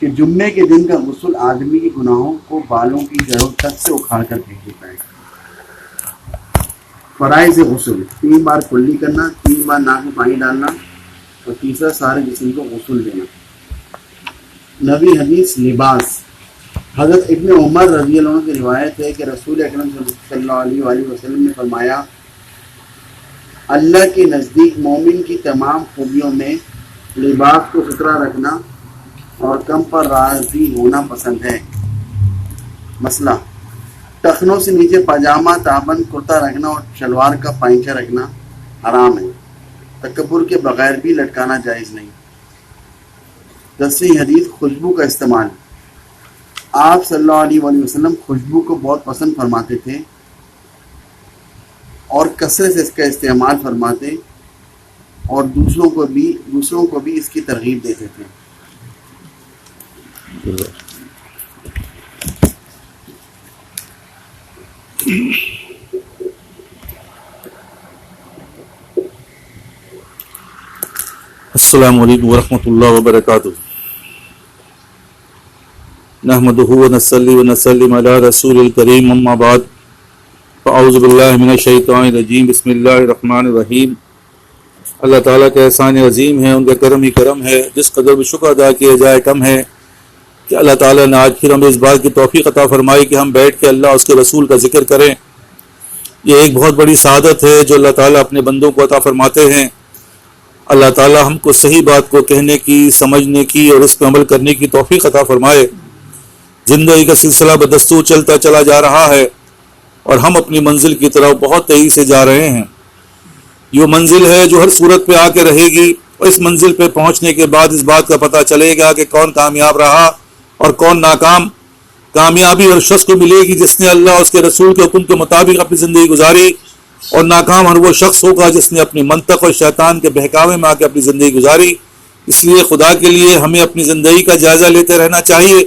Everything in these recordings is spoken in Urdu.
کہ جمعے کے دن کا غسل آدمی کے گناہوں کو بالوں کی جڑوں تک سے اکھاڑ کر پھینک دیتا ہے۔ فرائض غسل: 3 بار کلی کرنا، 3 بار ناک میں پانی ڈالنا اور تیسرا سارے جسم کو غسل دینا۔ نبی حدیث لباس: حضرت ابن عمر رضی اللہ عنہ کی روایت ہے کہ رسول اکرم صلی اللہ علیہ وآلہ وسلم نے فرمایا، اللہ کے نزدیک مومن کی تمام خوبیوں میں لباس کو ستھرا رکھنا اور کم پر راضی ہونا پسند ہے۔ مسئلہ: ٹخنوں سے نیچے پاجامہ، تابند، کرتا رکھنا اور شلوار کا پائنچہ رکھنا حرام ہے۔ تکبر کے بغیر بھی لٹکانا جائز نہیں۔ 10ویں حدیث خوشبو کا استعمال: آپ صلی اللہ علیہ وآلہ وسلم خوشبو کو بہت پسند فرماتے تھے اور کثرت سے اس کا استعمال فرماتے اور دوسروں کو بھی اس کی ترغیب دیتے تھے۔ السلام علیکم ورحمۃ اللہ وبرکاتہ۔ نحمدہ ونصلی ونسلم علی رسول الکریم، اما بعد، فاعوذ باللہ من الشیطان الرجیم، بسم اللہ الرحمن الرحیم۔ اللہ تعالیٰ کا احسان عظیم ہے، ان کا کرم ہی کرم ہے، جس قدر بھی شکر ادا کیا جائے کم ہے کہ اللہ تعالیٰ نے آج پھر ہمیں اس بات کی توفیق عطا فرمائی کہ ہم بیٹھ کے اللہ اس کے رسول کا ذکر کریں۔ یہ ایک بہت بڑی سعادت ہے جو اللہ تعالیٰ اپنے بندوں کو عطا فرماتے ہیں۔ اللہ تعالیٰ ہم کو صحیح بات کو کہنے کی، سمجھنے کی اور اس پہ عمل کرنے کی توفیق عطا فرمائے۔ زندگی کا سلسلہ بدستور چلتا چلا جا رہا ہے اور ہم اپنی منزل کی طرف بہت تیزی سے جا رہے ہیں۔ یہ منزل ہے جو ہر صورت پہ آ کے رہے گی، اور اس منزل پہ پہنچنے کے بعد اس بات کا پتہ چلے گا کہ کون کامیاب رہا اور کون ناکام۔ کامیابی اور شخص کو ملے گی جس نے اللہ اس کے رسول کے حکم کے مطابق اپنی زندگی گزاری، اور ناکام ہر وہ شخص ہوگا جس نے اپنی منطق اور شیطان کے بہکاوے میں آ کے اپنی زندگی گزاری۔ اس لیے خدا کے لیے ہمیں اپنی زندگی کا جائزہ لیتے رہنا چاہیے۔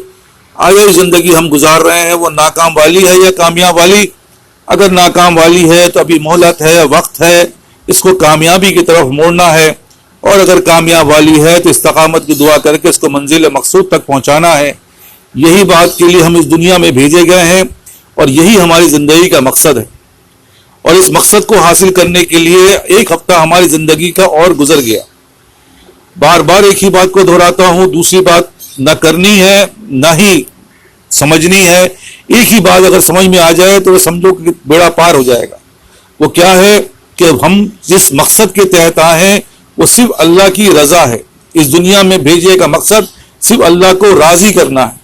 آیا زندگی ہم گزار رہے ہیں وہ ناکام والی ہے یا کامیاب والی؟ اگر ناکام والی ہے تو ابھی مہلت ہے، وقت ہے، اس کو کامیابی کی طرف موڑنا ہے، اور اگر کامیاب والی ہے تو استقامت کی دعا کر کے اس کو منزل مقصود تک پہنچانا ہے۔ یہی بات کے لیے ہم اس دنیا میں بھیجے گئے ہیں اور یہی ہماری زندگی کا مقصد ہے، اور اس مقصد کو حاصل کرنے کے لیے ایک ہفتہ ہماری زندگی کا اور گزر گیا۔ بار بار ایک ہی بات کو دہراتا ہوں، دوسری بات نہ کرنی ہے نہ ہی سمجھنی ہے۔ ایک ہی بات اگر سمجھ میں آ جائے تو سمجھو کہ بیڑا پار ہو جائے گا۔ وہ کیا ہے کہ ہم جس مقصد کے تحت آئے ہیں وہ صرف اللہ کی رضا ہے۔ اس دنیا میں بھیجے کا مقصد صرف اللہ کو راضی کرنا ہے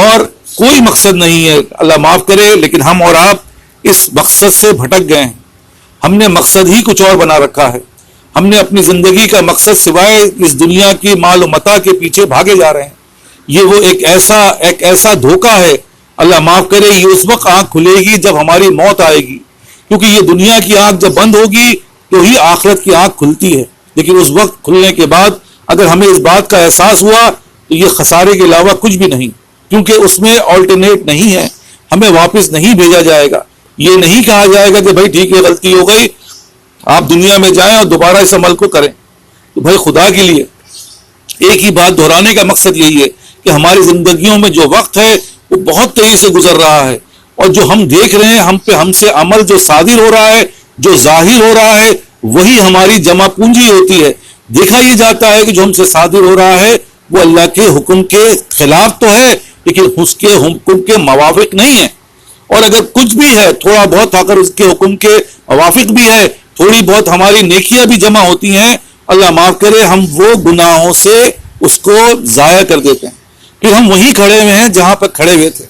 اور کوئی مقصد نہیں ہے۔ اللہ معاف کرے لیکن ہم اور آپ اس مقصد سے بھٹک گئے ہیں۔ ہم نے مقصد ہی کچھ اور بنا رکھا ہے۔ ہم نے اپنی زندگی کا مقصد سوائے اس دنیا کی مال و متاع کے پیچھے بھاگے جا رہے ہیں۔ یہ وہ ایک ایسا دھوکہ ہے، اللہ معاف کرے، یہ اس وقت آنکھ کھلے گی جب ہماری موت آئے گی، کیونکہ یہ دنیا کی آنکھ جب بند ہوگی تو ہی آخرت کی آنکھ کھلتی ہے۔ لیکن اس وقت کھلنے کے بعد اگر ہمیں اس بات کا احساس ہوا تو یہ خسارے کے علاوہ کچھ بھی نہیں، کیونکہ اس میں آلٹرنیٹ نہیں ہے، ہمیں واپس نہیں بھیجا جائے گا۔ یہ نہیں کہا جائے گا کہ بھائی ٹھیک ہے غلطی ہو گئی، آپ دنیا میں جائیں اور دوبارہ اس عمل کو کریں۔ تو بھائی خدا کے لیے ایک ہی بات دہرانے کا مقصد یہی ہے کہ ہماری زندگیوں میں جو وقت ہے وہ بہت تیزی سے گزر رہا ہے، اور جو ہم دیکھ رہے ہیں ہم سے عمل جو صادر ہو رہا ہے، جو ظاہر ہو رہا ہے، وہی ہماری جمع پونجی ہوتی ہے۔ دیکھا یہ جاتا ہے کہ جو ہم سے صادر ہو رہا ہے وہ اللہ کے حکم کے خلاف تو ہے لیکن اس کے حکم کے موافق نہیں ہے، اور اگر کچھ بھی ہے تھوڑا بہت اگر اس کے حکم کے موافق بھی ہے، تھوڑی بہت ہماری نیکیاں بھی جمع ہوتی ہیں، اللہ معاف کرے ہم وہ گناہوں سے اس کو ضائع کر دیتے ہیں، پھر ہم وہیں کھڑے ہوئے ہیں جہاں پر کھڑے ہوئے تھے۔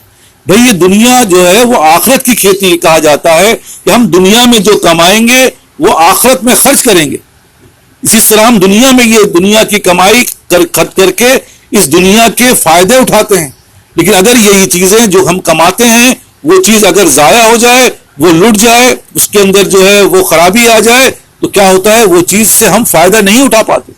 بھئی یہ دنیا جو ہے وہ آخرت کی کھیتی کہا جاتا ہے کہ ہم دنیا میں جو کمائیں گے وہ آخرت میں خرچ کریں گے۔ اسی طرح ہم دنیا میں یہ دنیا کی کمائی خرچ کر کے اس دنیا کے فائدے اٹھاتے ہیں، لیکن اگر یہی چیزیں جو ہم کماتے ہیں وہ چیز اگر ضائع ہو جائے، وہ لٹ جائے، اس کے اندر جو ہے وہ خرابی آ جائے تو کیا ہوتا ہے، وہ چیز سے ہم فائدہ نہیں اٹھا پاتے۔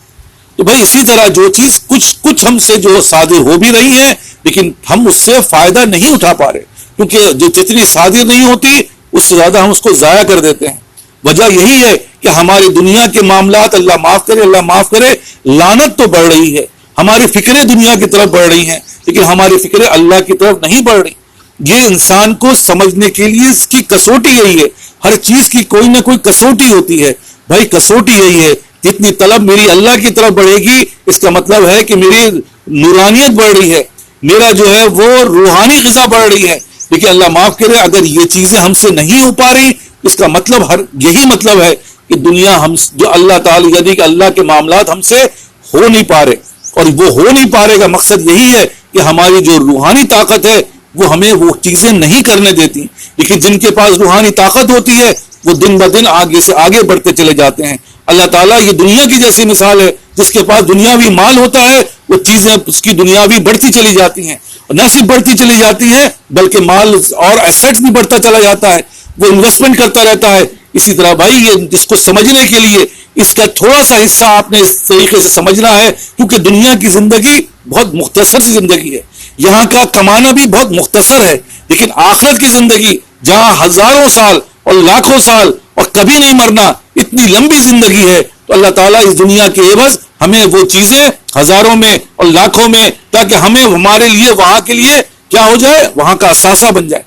تو بھائی اسی طرح جو چیز کچھ ہم سے جو صادر ہو بھی رہی ہے لیکن ہم اس سے فائدہ نہیں اٹھا پا رہے، کیونکہ جو جتنی صادر نہیں ہوتی اس سے زیادہ ہم اس کو ضائع کر دیتے ہیں۔ وجہ یہی ہے کہ ہماری دنیا کے معاملات اللہ معاف کرے لعنت تو بڑھ رہی ہے، ہماری فکریں دنیا کی طرف بڑھ رہی ہیں لیکن ہماری فکریں اللہ کی طرف نہیں بڑھ رہی. یہ انسان کو سمجھنے کے لیے اس کی کسوٹی یہی ہے. ہر چیز کی کوئی نہ کوئی کسوٹی ہوتی ہے بھائی. کسوٹی یہی ہے جتنی طلب میری اللہ کی طرف بڑھے گی اس کا مطلب ہے کہ میری نورانیت بڑھ رہی ہے, میرا جو ہے وہ روحانی غذا بڑھ رہی ہے. لیکن اللہ معاف کرے اگر یہ چیزیں ہم سے نہیں ہو پا رہی اس کا مطلب یہی مطلب ہے کہ دنیا ہم جو اللہ تعالی یعنی کہ اللہ کے معاملات ہم سے ہو نہیں پا رہے. اور وہ ہو نہیں پا رہے کا مقصد یہی ہے کہ ہماری جو روحانی طاقت ہے وہ ہمیں وہ چیزیں نہیں کرنے دیتی. لیکن جن کے پاس روحانی طاقت ہوتی ہے وہ دن بدن آگے سے آگے بڑھتے چلے جاتے ہیں. اللہ تعالیٰ یہ دنیا کی جیسی مثال ہے, جس کے پاس دنیاوی مال ہوتا ہے وہ چیزیں اس کی دنیاوی بڑھتی چلی جاتی ہیں. نہ صرف بڑھتی چلی جاتی ہیں بلکہ مال اور ایسٹس بھی بڑھتا چلا جاتا ہے, وہ انویسٹمنٹ کرتا رہتا ہے. اسی طرح بھائی یہ اس کو سمجھنے کے لیے اس کا تھوڑا سا حصہ آپ نے اس طریقے سے سمجھنا ہے, کیونکہ دنیا کی زندگی بہت مختصر سی زندگی ہے, یہاں کا کمانا بھی بہت مختصر ہے. لیکن آخرت کی زندگی جہاں ہزاروں سال اور لاکھوں سال اور کبھی نہیں مرنا, اتنی لمبی زندگی ہے. تو اللہ تعالیٰ اس دنیا کے عوض ہمیں وہ چیزیں ہزاروں میں اور لاکھوں میں, تاکہ ہمیں ہمارے لیے وہاں کے لیے کیا ہو جائے, وہاں کا اثاثہ بن جائے.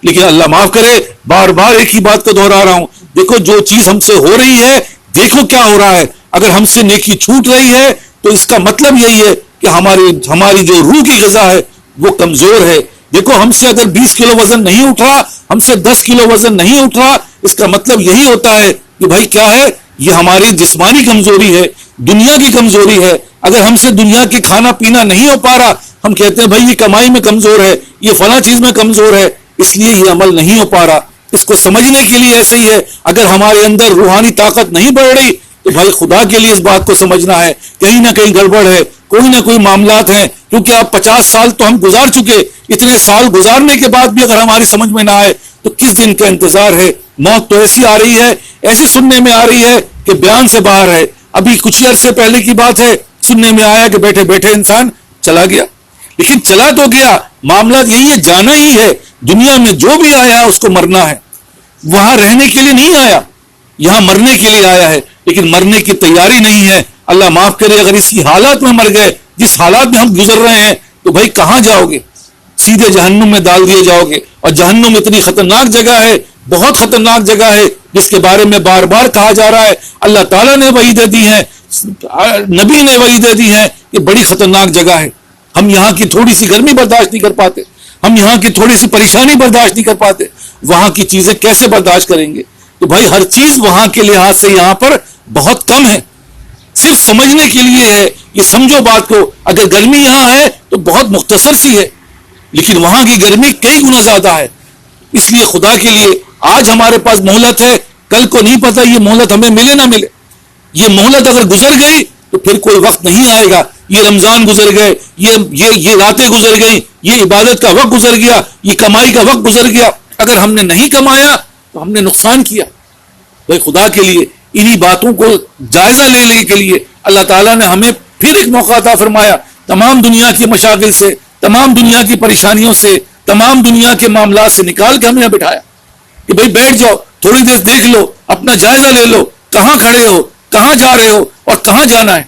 لیکن اللہ معاف کرے بار بار ایک ہی بات کو دہرا رہا ہوں, دیکھو جو چیز ہم سے ہو رہی ہے دیکھو کیا ہو رہا ہے. اگر ہم سے نیکی چھوٹ رہی ہے تو اس کا مطلب یہی ہے کہ ہماری جو روح کی غذا ہے وہ کمزور ہے. دیکھو ہم سے اگر 20 کلو وزن نہیں اٹھ رہا, ہم سے 10 کلو وزن نہیں اٹھ رہا, اس کا مطلب یہی ہوتا ہے کہ بھائی کیا ہے, یہ ہماری جسمانی کمزوری ہے, دنیا کی کمزوری ہے. اگر ہم سے دنیا کی کھانا پینا نہیں ہو پا رہا, ہم کہتے ہیں بھائی یہ کمائی میں کمزور ہے, یہ فلاں چیز میں کمزور ہے, اس لیے یہ عمل نہیں ہو پا رہا. اس کو سمجھنے کے لیے ایسے ہی ہے, اگر ہمارے اندر روحانی طاقت نہیں بڑھ رہی تو بھائی خدا کے لیے اس بات کو سمجھنا ہے کہیں نہ کہیں گڑبڑ ہے, کوئی نہ کوئی معاملات ہیں. کیونکہ اب 50 سال تو ہم گزار چکے, اتنے سال گزارنے کے بعد بھی اگر ہماری سمجھ میں نہ آئے تو کس دن کا انتظار ہے. موت تو ایسی آ رہی ہے, ایسی سننے میں آ رہی ہے کہ بیان سے باہر ہے. ابھی کچھ ہی عرصے پہلے کی بات ہے, سننے میں آیا کہ بیٹھے بیٹھے انسان چلا گیا. لیکن چلا تو گیا, معاملہ یہی ہے جانا ہی ہے. دنیا میں جو بھی آیا ہے اس کو مرنا ہے, وہاں رہنے کے لیے نہیں آیا, یہاں مرنے کے لیے آیا ہے. لیکن مرنے کی تیاری نہیں ہے. اللہ معاف کرے اگر اس کی حالات میں مر گئے, جس حالات میں ہم گزر رہے ہیں, تو بھائی کہاں جاؤ گے؟ سیدھے جہنم میں ڈال دیے جاؤ گے. اور جہنم اتنی خطرناک جگہ ہے, بہت خطرناک جگہ ہے, جس کے بارے میں بار بار کہا جا رہا ہے. اللہ تعالیٰ نے وعیدیں دی ہیں, نبی نے وعیدیں دی ہیں کہ بڑی خطرناک جگہ ہے. ہم یہاں کی تھوڑی سی گرمی برداشت نہیں کر پاتے, ہم یہاں کی تھوڑی سی پریشانی برداشت نہیں کر پاتے, وہاں کی چیزیں کیسے برداشت کریں گے؟ تو بھائی ہر چیز وہاں کے لحاظ سے یہاں پر بہت کم ہے. صرف سمجھنے کے لیے ہے, یہ سمجھو بات کو. اگر گرمی یہاں ہے تو بہت مختصر سی ہے, لیکن وہاں کی گرمی کئی گنا زیادہ ہے. اس لیے خدا کے لیے آج ہمارے پاس مہلت ہے, کل کو نہیں پتا یہ مہلت ہمیں ملے نہ ملے. یہ مہلت اگر گزر گئی تو پھر کوئی وقت نہیں آئے گا. یہ رمضان گزر گئے, یہ راتیں گزر گئیں, یہ عبادت کا وقت گزر گیا, یہ کمائی کا وقت گزر گیا. اگر ہم نے نہیں کمایا تو ہم نے نقصان کیا. بھائی خدا کے لیے انہی باتوں کو جائزہ لینے کے لیے اللہ تعالیٰ نے ہمیں پھر ایک موقع عطا فرمایا. تمام دنیا کی مشاغل سے, تمام دنیا کی پریشانیوں سے, تمام دنیا کے معاملات سے نکال کے ہمیں بٹھایا کہ بھائی بیٹھ جاؤ, تھوڑی دیر دیکھ لو, اپنا جائزہ لے لو, کہاں کھڑے ہو, کہاں جا رہے ہو اور کہاں جانا ہے.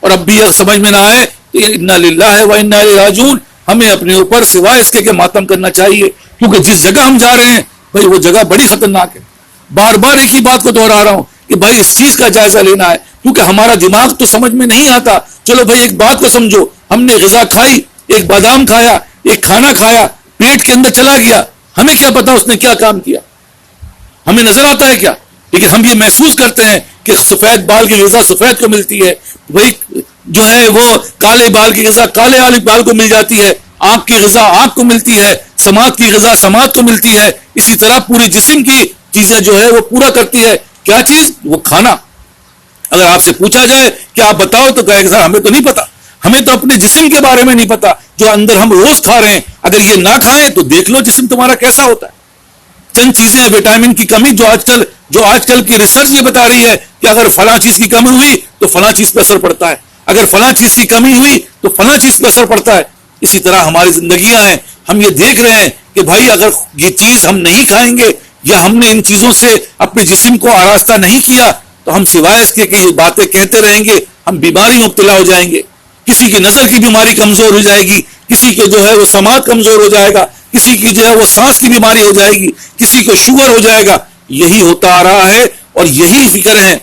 اور اب بھی سمجھ میں نہ آئے کہ انا للہ و انا الیہ راجعون, ہمیں اپنے اوپر سوائے اس کے کہ ماتم کرنا چاہیے, کیونکہ جس جگہ ہم جا رہے ہیں بھائی وہ جگہ بڑی خطرناک ہے. بار بار ایک ہی بات کو دہرا رہا ہوں کہ بھائی اس چیز کا جائزہ لینا ہے, کیونکہ ہمارا دماغ تو سمجھ میں نہیں آتا. چلو بھائی ایک بات کو سمجھو, ہم نے غذا کھائی, ایک بادام کھایا, ایک کھانا کھایا, پیٹ کے اندر چلا گیا, ہمیں کیا پتا اس نے کیا کام کیا, ہمیں نظر آتا ہے کیا؟ لیکن ہم یہ محسوس کرتے ہیں کہ سفید بال کی غذا سفید کو ملتی ہے, وہی جو ہے وہ کالے بال کی غذا کالے والے بال کو مل جاتی ہے, آنکھ کی غذا آنکھ کو ملتی ہے, سماعت کی غذا سماعت کو ملتی ہے. اسی طرح پوری جسم کی چیزیں جو ہے وہ پورا کرتی ہے. کیا چیز؟ وہ کھانا. اگر آپ سے پوچھا جائے کہ آپ بتاؤ تو کہے گا ہمیں تو نہیں پتا, ہمیں تو اپنے جسم کے بارے میں نہیں پتا جو اندر ہم روز کھا رہے ہیں. اگر یہ نہ کھائیں تو دیکھ لو جسم تمہارا کیسا ہوتا ہے. چند چیزیں ہیں, وٹامن کی کمی جو آج کل کی ریسرچ یہ بتا رہی ہے کہ اگر فلاں چیز کی کمی ہوئی تو فلاں چیز پہ اثر پڑتا ہے, اگر فلاں چیز کی کمی ہوئی تو فلاں چیز پہ اثر پڑتا ہے. اسی طرح ہماری زندگیاں ہیں, ہم یہ دیکھ رہے ہیں کہ بھائی اگر یہ چیز ہم نہیں کھائیں گے یا ہم نے ان چیزوں سے اپنے جسم کو آراستہ نہیں کیا تو ہم سوائے اس کے کہ یہ باتیں کہتے رہیں گے, ہم بیماری میں مبتلا ہو جائیں گے. کسی کی نظر کی بیماری کمزور ہو جائے گی، کسی کو جو ہے وہ سماعت کمزور ہو جائے گا، کسی کی جو ہے وہ سانس کی بیماری ہو جائے گی، کسی کو شوگر ہو جائے گا. یہی ہوتا آ رہا ہے اور یہی فکر ہے.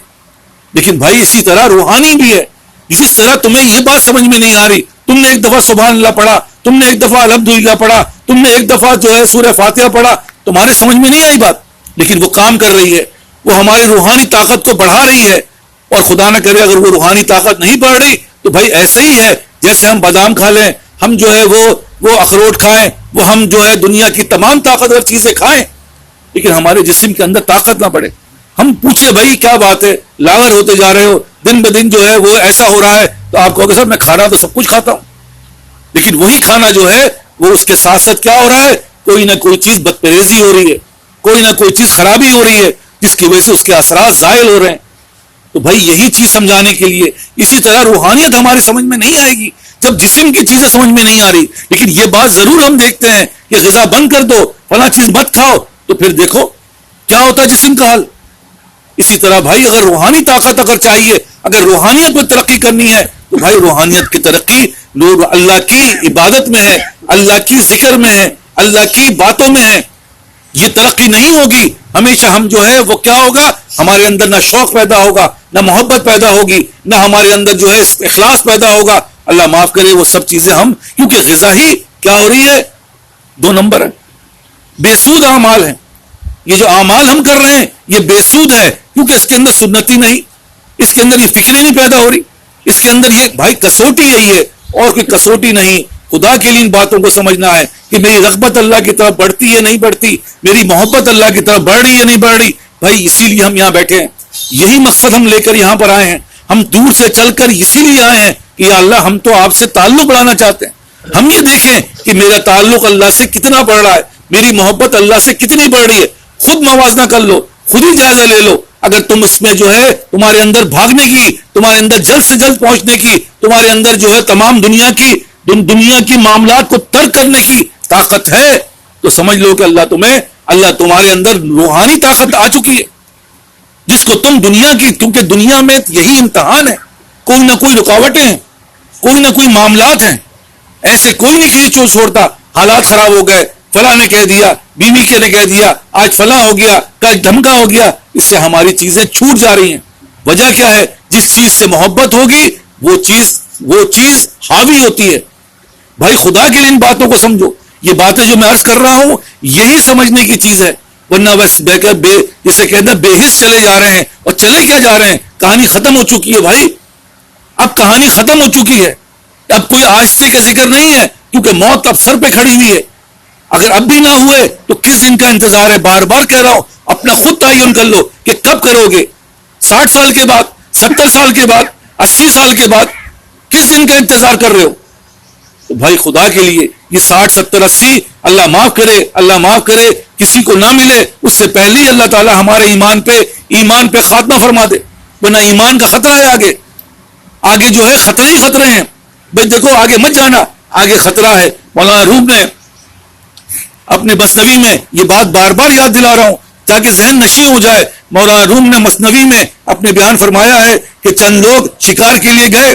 لیکن بھائی اسی طرح روحانی بھی ہے. جس طرح تمہیں یہ بات سمجھ میں نہیں آ رہی، تم نے ایک دفعہ سبحان اللہ پڑھا، تم نے ایک دفعہ الحمدللہ پڑھا، تم نے ایک دفعہ جو ہے سورہ فاتحہ پڑھا، تمہارے سمجھ میں نہیں آئی بات، لیکن وہ کام کر رہی ہے، وہ ہماری روحانی طاقت کو بڑھا رہی ہے. اور خدا نہ کرے اگر وہ روحانی طاقت نہیں بڑھ رہی تو بھائی ایسے ہی ہے جیسے ہم بادام کھا لیں، ہم جو ہے وہ اخروٹ کھائیں، وہ ہم جو ہے دنیا کی تمام طاقتور چیزیں کھائیں، لیکن ہمارے جسم کے اندر طاقت نہ بڑھے. ہم پوچھے بھائی کیا بات ہے، لاغر ہوتے جا رہے ہو، دن بہ دن جو ہے وہ ایسا ہو رہا ہے، تو آپ کہو گے سر میں کھا رہا تو سب کچھ کھاتا ہوں، لیکن وہی کھانا جو ہے وہ اس کے ساتھ ساتھ کیا ہو رہا ہے، کوئی نہ کوئی چیز بدپریزی ہو رہی ہے، کوئی نہ کوئی چیز خرابی ہو رہی ہے، جس کی وجہ سے اس کے اثرات زائل ہو رہے ہیں. تو بھائی یہی چیز سمجھانے کے لیے اسی طرح روحانیت ہماری سمجھ میں نہیں آئے گی جب جسم کی چیزیں سمجھ میں نہیں آ رہی. لیکن یہ بات ضرور ہم دیکھتے ہیں کہ غذا بند کر دو، فلاں چیز مت کھاؤ، تو پھر دیکھو کیا ہوتا ہے جسم کا حال. اسی طرح بھائی اگر روحانی طاقت اگر چاہیے، اگر روحانیت میں ترقی کرنی ہے تو بھائی روحانیت کی ترقی لوگ اللہ کی عبادت میں ہے، اللہ کی ذکر میں ہے، اللہ کی باتوں میں ہے. یہ ترقی نہیں ہوگی ہمیشہ ہم جو ہے وہ کیا ہوگا، ہمارے اندر نہ شوق پیدا ہوگا، نہ محبت پیدا ہوگی، نہ ہمارے اندر جو ہے اخلاص پیدا ہوگا. اللہ معاف کرے وہ سب چیزیں ہم، کیونکہ غذا ہی کیا ہو رہی ہے، 2 نمبر ہے، بے سود اعمال ہیں. یہ جو اعمال ہم کر رہے ہیں یہ بے سود ہے، کیونکہ اس کے اندر سنتی نہیں، اس کے اندر یہ فکریں نہیں پیدا ہو رہی، اس کے اندر یہ بھائی کسوٹی یہی ہے اور کوئی کسوٹی نہیں. خدا کے لیے ان باتوں کو سمجھنا ہے کہ میری رغبت اللہ کی طرف بڑھتی ہے نہیں بڑھتی، میری محبت اللہ کی طرف بڑھ رہی ہے نہیں بڑھ رہی. بھائی اسی لیے ہم یہاں بیٹھے ہیں، یہی مقصد ہم لے کر یہاں پر آئے ہیں. ہم دور سے چل کر اسی لیے آئے ہیں کہ یا اللہ ہم تو آپ سے تعلق بڑھانا چاہتے ہیں. ہم یہ دیکھیں کہ میرا تعلق اللہ سے کتنا بڑھ رہا ہے، میری محبت اللہ سے کتنی بڑھ رہی ہے. خود موازنہ کر لو، خود ہی جائزہ لے لو. اگر تم اس میں جو ہے تمہارے اندر بھاگنے کی، تمہارے اندر جلد سے جلد پہنچنے کی، تمہارے اندر جو ہے تمام دنیا کی معاملات کو ترک کرنے کی طاقت ہے، تو سمجھ لو کہ اللہ تمہارے اندر روحانی طاقت آ چکی ہے، جس کو تم دنیا کی، کیونکہ دنیا میں یہی امتحان ہے، کوئی نہ کوئی رکاوٹیں ہیں، کوئی نہ کوئی معاملات ہیں. ایسے کوئی نہیں کسی چوٹ چھوڑتا، حالات خراب ہو گئے، فلاں نے کہہ دیا، بیوی کے نے کہہ دیا، آج فلاں ہو گیا، کل دھمکا ہو گیا، اس سے ہماری چیزیں چھوٹ جا رہی ہیں. وجہ کیا ہے؟ جس چیز سے محبت ہوگی وہ چیز حاوی ہوتی ہے. بھائی خدا کے لیے ان باتوں کو سمجھو. یہ باتیں جو میں عرض کر رہا ہوں یہی سمجھنے کی چیز ہے، ورنہ بس جسے کہتے ہیں بے حس چلے جا رہے ہیں. اور چلے کیا جا رہے ہیں؟ کہانی ختم ہو چکی ہے بھائی، اب کہانی ختم ہو چکی ہے. اب کوئی آہستہ کا ذکر نہیں ہے، کیونکہ موت اب سر پہ کھڑی ہوئی ہے. اگر اب بھی نہ ہوئے تو کس دن کا انتظار ہے؟ بار بار کہہ رہا ہوں، اپنا خود تعین کر لو کہ کب کرو گے. 60 سال کے بعد، 70 سال کے بعد، 80 سال کے بعد، کس دن کا انتظار کر رہے ہو؟ تو بھائی خدا کے لیے یہ 60 70 80 اللہ معاف کرے کسی کو نہ ملے اس سے پہلے ہی اللہ تعالی ہمارے ایمان پہ خاتمہ فرما دے، ورنہ ایمان کا خطرہ ہے. آگے جو ہے خطرے ہی خطرے ہیں. بھائی دیکھو آگے مت جانا، آگے خطرہ ہے. مولانا روم نے اپنے مثنوی میں یہ بات بار بار یاد دلا رہا ہوں تاکہ ذہن نشیں ہو جائے. مولانا روم نے مثنوی میں اپنے بیان فرمایا ہے کہ چند لوگ شکار کے لیے گئے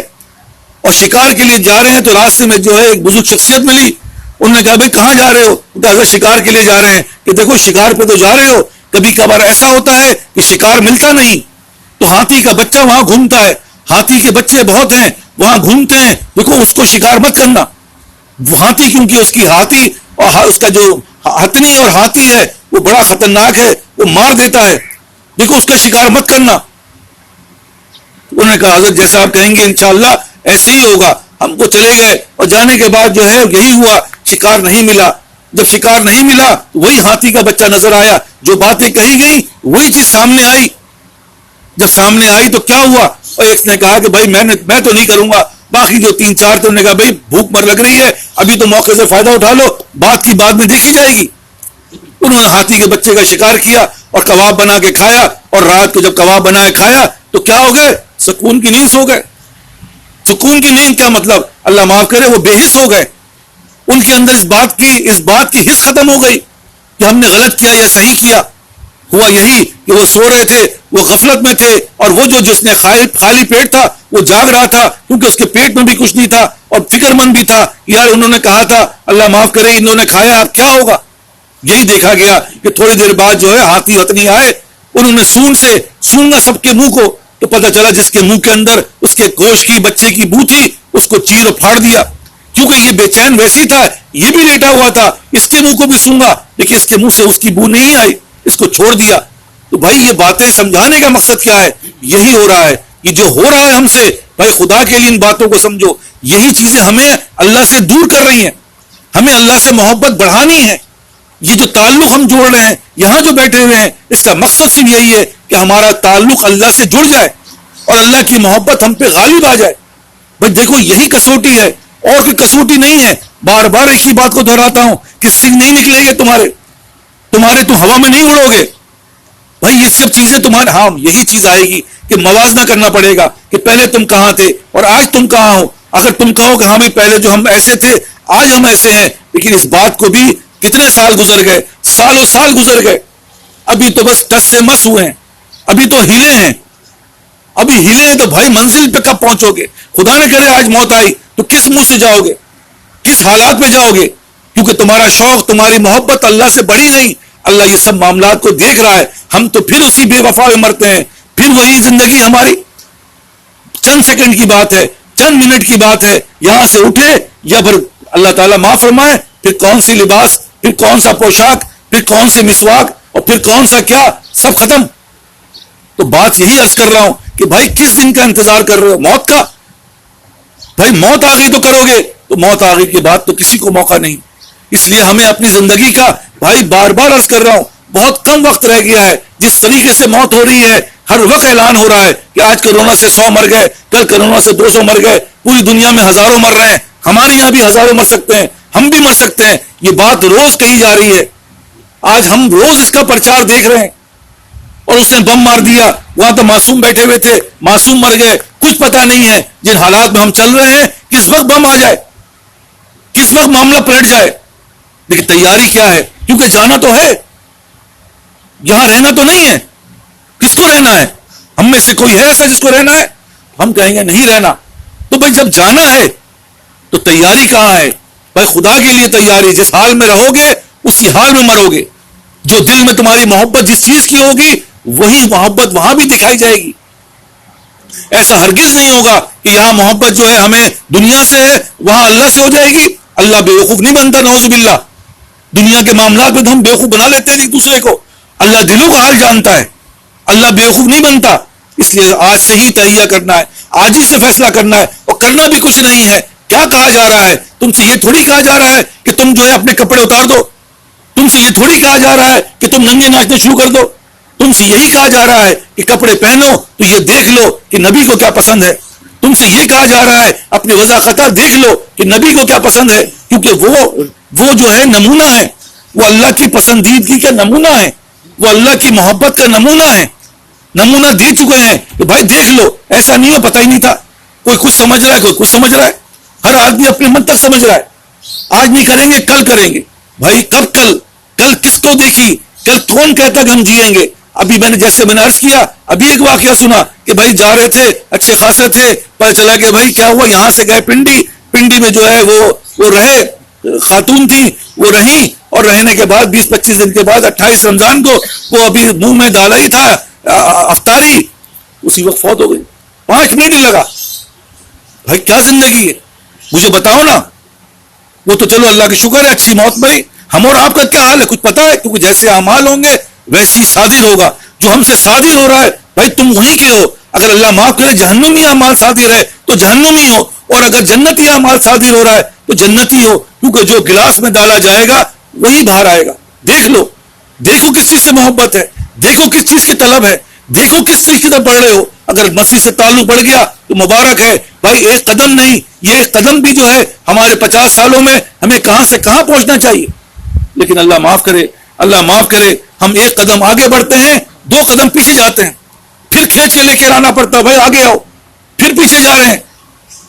اور شکار کے لیے جا رہے ہیں تو راستے میں جو ہے ایک بزرگ شخصیت ملی. انہوں نے کہا بھائی کہاں جا رہے ہو؟ حضرت شکار کے لیے جا رہے ہیں. کہ دیکھو شکار پہ تو جا رہے ہو، کبھی کبھار ایسا ہوتا ہے کہ شکار ملتا نہیں تو ہاتھی کا بچہ وہاں گھومتا ہے، ہاتھی کے بچے بہت ہیں وہاں گھومتے ہیں، دیکھو اس کو شکار مت کرنا. ہاتھی کیونکہ اس کی ہاتھی اور اس کا جو ہتھنی اور ہاتھی ہے وہ بڑا خطرناک ہے، وہ مار دیتا ہے، دیکھو اس کا شکار مت کرنا. انہوں نے کہا حضرت جیسا آپ کہیں گے انشاءاللہ ایسے ہی ہوگا. ہم کو چلے گئے اور جانے کے بعد جو ہے یہی ہوا، شکار نہیں ملا. جب شکار نہیں ملا وہی ہاتھی کا بچہ نظر آیا، جو باتیں کہی گئی وہی چیز سامنے آئی. جب سامنے آئی تو کیا ہوا؟ اور ایک نے کہا کہ بھائی میں تو نہیں کروں گا. باقی جو 3 4 تھے انہوں نے کہا بھائی بھوک مر لگ رہی ہے، ابھی تو موقع سے فائدہ اٹھا لو، بات کی بعد میں دیکھی جائے گی. انہوں نے ہاتھی کے بچے کا شکار کیا اور کباب بنا کے کھایا، اور رات کو جب کباب بنا کے کھایا تو کیا ہو گئے؟ سکون کی نیند سو گئے. سکون کی نیند کیا مطلب؟ اللہ معاف کرے وہ بے حس ہو گئے. ان کے اندر اس بات کی حس ختم ہو گئی کہ ہم نے غلط کیا یا صحیح کیا. ہوا یہی کہ وہ سو رہے تھے، وہ غفلت میں تھے، اور وہ جو جس نے خالی پیٹ تھا وہ جاگ رہا تھا، کیونکہ اس کے پیٹ میں بھی کچھ نہیں تھا اور فکر مند بھی تھا. یار انہوں نے کہا تھا اللہ معاف کرے انہوں نے کھایا، اب کیا ہوگا. یہی دیکھا گیا کہ تھوڑی دیر بعد جو ہے ہاتھی ہتنی آئے، انہوں نے سونگا سب کے منہ کو، تو پتہ چلا جس کے منہ کے اندر اس کے گوشت کی بچے کی بو تھی اس کو چیر و پھاڑ دیا. کیونکہ یہ بے چین ویسی تھا، یہ بھی لیٹا ہوا تھا، اس کے منہ کو بھی سونگا لیکن اس کے منہ سے اس کی بو نہیں آئی، اس کو چھوڑ دیا. تو بھائی یہ باتیں سمجھانے کا مقصد کیا ہے؟ یہی ہو رہا ہے. یہ جو ہو رہا ہے ہم سے، بھائی خدا کے لیے ان باتوں کو سمجھو. یہی چیزیں ہمیں اللہ سے دور کر رہی ہیں، ہمیں اللہ سے محبت بڑھانی ہے. یہ جو تعلق ہم جوڑ رہے ہیں یہاں جو بیٹھے ہوئے ہیں، اس کا مقصد صرف یہی ہے کہ ہمارا تعلق اللہ سے جڑ جائے اور اللہ کی محبت ہم پہ غالب آ جائے. بھائی دیکھو یہی کسوٹی ہے، اور کوئی کسوٹی نہیں ہے. بار بار ایک ہی بات کو دہراتا ہوں کہ سنگ نہیں نکلے گے تمہارے تم ہوا میں نہیں اڑو گے. بھائی یہ سب چیزیں تمہارے، ہاں یہی چیز آئے گی کہ موازنہ کرنا پڑے گا کہ پہلے تم کہاں تھے اور آج تم کہاں ہو. اگر تم کہو کہ ہاں بھائی پہلے جو ہم ایسے تھے آج ہم ایسے ہیں، لیکن اس بات کو بھی کتنے سال گزر گئے، سالوں سال گزر گئے، ابھی تو بس ٹس سے مس ہوئے ہیں، ابھی تو ہلے ہیں. ابھی ہلے ہیں تو بھائی منزل پہ کب پہنچو گے؟ خدا نے کرے آج موت آئی تو کس منہ سے جاؤ گے، کس حالات میں جاؤ گے؟ کیونکہ تمہارا شوق، تمہاری محبت اللہ سے بڑی نہیں. اللہ یہ سب معاملات کو دیکھ رہا ہے. ہم تو پھر اسی بے وفا میں مرتے ہیں، پھر وہی زندگی ہماری چند سیکنڈ کی بات ہے، چند منٹ کی بات ہے. یہاں سے اٹھے یا پھر اللہ تعالیٰ معاف فرمائے، پھر کون سی لباس، پھر کون سا پوشاک، پھر کون سے مسواک، اور پھر کون سا کیا، سب ختم. تو بات یہی عرض کر رہا ہوں کہ بھائی کس دن کا انتظار کر رہے ہو؟ موت کا. بھائی موت آ گئی تو کرو گے، تو موت آ گئی کے بعد تو کسی کو موقع نہیں. اس لیے ہمیں اپنی زندگی کا، بھائی بار بار عرض کر رہا ہوں، بہت کم وقت رہ گیا ہے. جس طریقے سے موت ہو رہی ہے، ہر وقت اعلان ہو رہا ہے کہ آج کرونا سے 100 مر گئے، کل کرونا سے 200 مر گئے، پوری دنیا میں ہزاروں مر رہے ہیں. ہمارے یہاں بھی ہزاروں مر سکتے ہیں، ہم بھی مر سکتے ہیں. یہ بات روز کہی جا رہی ہے. آج ہم روز اس کا پرچار دیکھ رہے ہیں. اور اس نے بم مار دیا، وہاں تو معصوم بیٹھے ہوئے تھے، معصوم مر گئے. کچھ پتہ نہیں ہے جن حالات میں ہم چل رہے ہیں کس وقت بم آ جائے، کس وقت معاملہ پلٹ جائے. لیکن تیاری کیا ہے؟ کیونکہ جانا تو ہے، یہاں رہنا تو نہیں ہے. کس کو رہنا ہے؟ ہم میں سے کوئی ہے ایسا جس کو رہنا ہے؟ ہم کہیں گے نہیں رہنا. تو بھائی جب جانا ہے تو تیاری کہاں ہے؟ بھائی خدا کے لیے تیاری. جس حال میں رہو گے اسی حال میں مرو گے. جو دل میں تمہاری محبت جس چیز کی ہوگی وہی محبت وہاں بھی دکھائی جائے گی. ایسا ہرگز نہیں ہوگا کہ یہاں محبت جو ہے ہمیں دنیا سے ہے وہاں اللہ سے ہو جائے گی. اللہ بیوقوف نہیں بنتا، نعوذ باللہ. دنیا کے معاملات میں تو ہم بیوقوف بنا لیتے ہیں ایک دوسرے کو. اللہ دلوں کا حال جانتا ہے، اللہ بیوقوف نہیں بنتا. اس لیے آج سے ہی تہیہ کرنا ہے، آج ہی سے فیصلہ کرنا ہے. اور کرنا بھی کچھ نہیں ہے. کیا کہا جا رہا ہے؟ تم سے یہ تھوڑی کہا جا رہا ہے کہ تم جو ہے اپنے کپڑے اتار دو. تم سے یہ تھوڑی کہا جا رہا ہے کہ تم ننگے ناچنے شروع کر دو. تم سے یہی کہا جا رہا ہے کہ کپڑے پہنو تو یہ دیکھ لو کہ نبی کو کیا پسند ہے. تم سے یہ کہا جا رہا ہے اپنی وضع خطا دیکھ لو کہ نبی کو کیا پسند ہے. کیونکہ وہ جو ہے نمونہ ہے، وہ اللہ کی پسندیدگی کا نمونہ ہے، وہ اللہ کی محبت کا نمونہ ہے. نمونہ دے چکے ہیں کہ بھائی دیکھ لو. ایسا نہیں ہو پتہ ہی نہیں تھا. کوئی کچھ سمجھ رہا ہے، کوئی کچھ سمجھ رہا ہے. ہر آدمی اپنے من تک سمجھ رہا ہے. آج نہیں کریں گے کل کریں گے. بھائی کب کل کس کو دیکھی؟ کل کون کہتا کہ ہم جیئیں گے؟ ابھی میں نے عرض کیا، ابھی ایک واقعہ سنا کہ بھائی جا رہے تھے، اچھے خاصے تھے، پتہ چلا کہ بھائی کیا ہوا، یہاں سے گئے پنڈی میں جو ہے وہ رہے، خاتون تھی وہ رہیں، اور رہنے کے بعد 20-25 دن کے بعد 28 رمضان کو وہ ابھی منہ میں ڈالا ہی تھا افطاری، اسی وقت فوت ہو گئی. 5 منٹ نہیں لگا. بھائی کیا زندگی ہے؟ مجھے بتاؤ نا. وہ تو چلو اللہ کا شکر ہے اچھی موت مری. ہم اور آپ کا کیا حال ہے کچھ پتا ہے؟ کیونکہ جیسے اعمال ہوں گے ویسے ہی صادر ہوگا. جو ہم سے صادر ہو رہا ہے بھائی تم وہیں کے ہو. اگر اللہ معاف کرے جہنمی اعمال صادر ہے تو جہنمی ہو، اور اگر جنتی اعمال صادر ہو رہا ہے تو جنتی ہو. کیونکہ جو گلاس میں ڈالا جائے گا وہی باہر آئے گا. دیکھ لو، دیکھو کس چیز سے محبت ہے، دیکھو کس چیز کی طلب ہے، دیکھو کس طریقے سے بڑھ رہے ہو. اگر مسجد سے تعلق بڑھ گیا تو مبارک ہے بھائی. ایک قدم نہیں، یہ ایک قدم بھی جو ہے ہمارے 50 سالوں میں ہمیں کہاں سے کہاں پہنچنا چاہیے. لیکن اللہ معاف کرے، اللہ معاف کرے، ہم ایک قدم آگے بڑھتے ہیں، 2 قدم پیچھے جاتے ہیں، پھر کھینچ کے لے کے آنا پڑتا ہے بھائی آگے آؤ، پھر پیچھے جا رہے ہیں.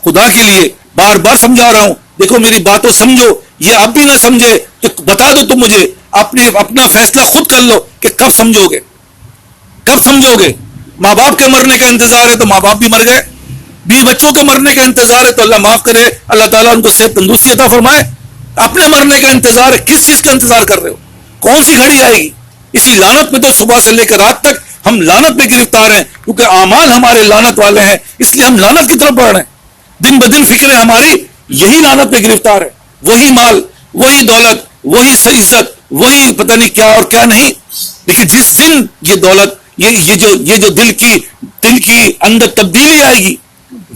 خدا کے لیے بار بار سمجھا رہا ہوں، دیکھو میری باتوں سمجھو. یہ اب بھی نہ سمجھے تو بتا دو تم مجھے، اپنا فیصلہ خود کر لو کہ کب سمجھو گے. کب سمجھو گے؟ ماں باپ کے مرنے کا انتظار ہے تو ماں باپ بھی مر گئے، بیوی بچوں کے مرنے کا انتظار ہے تو اللہ معاف کرے، اللہ تعالیٰ ان کو صحت تندرستی عطا فرمائے. اپنے مرنے کا انتظار ہے، کس چیز کا انتظار کر رہے ہو؟ کون سی گھڑی آئے گی؟ اسی لعنت میں تو صبح سے لے کر رات تک ہم لعنت پہ گرفتار ہیں، کیونکہ اعمال ہمارے لعنت والے ہیں، اس لیے ہم لعنت کی طرف بڑھ رہے ہیں. دن بدن فکریں ہماری یہی لعنت پہ گرفتار ہے. وہی مال، وہی دولت، وہی عزت، وہی پتہ نہیں کیا اور کیا نہیں. لیکن جس دن یہ دولت، یہ جو دل کی اندر تبدیلی آئے گی،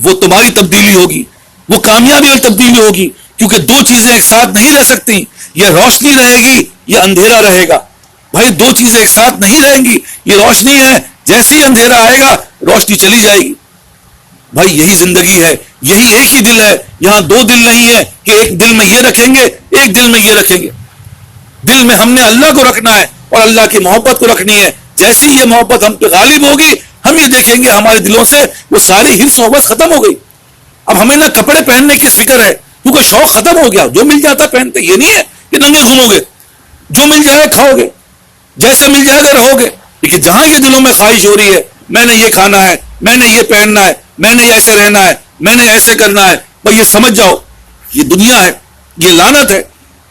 وہ تمہاری تبدیلی ہوگی، وہ کامیابی اور تبدیلی ہوگی. کیونکہ دو چیزیں ایک ساتھ نہیں رہ سکتی، یہ روشنی رہے گی یا اندھیرا رہے گا. بھائی دو چیزیں ایک ساتھ نہیں رہیں گی. یہ روشنی ہے، جیسے ہی اندھیرا آئے گا روشنی چلی جائے گی. بھائی یہی زندگی ہے، یہی ایک ہی دل ہے. یہاں دو دل نہیں ہے کہ ایک دل میں یہ رکھیں گے ایک دل میں یہ رکھیں گے. دل میں ہم نے اللہ کو رکھنا ہے اور اللہ کی محبت کو رکھنی ہے. جیسی یہ محبت ہم پہ غالب ہوگی، ہم یہ دیکھیں گے ہمارے دلوں سے وہ ساری حرص محبت ختم ہو گئی. اب ہمیں نہ کپڑے پہننے کی فکر ہے، کیونکہ شوق ختم ہو گیا. جو مل جاتا پہنتے، یہ نہیں ہے کہ ننگے گھومو گے، جو مل جائے کھاؤ گے، جیسے مل جائے گا رہو گے. لیکن جہاں یہ دلوں میں خواہش ہو رہی ہے میں نے یہ کھانا ہے، میں نے یہ پہننا ہے، میں نے ایسے رہنا ہے، میں نے ایسے کرنا ہے، بھائی یہ سمجھ جاؤ یہ دنیا ہے، یہ لعنت ہے.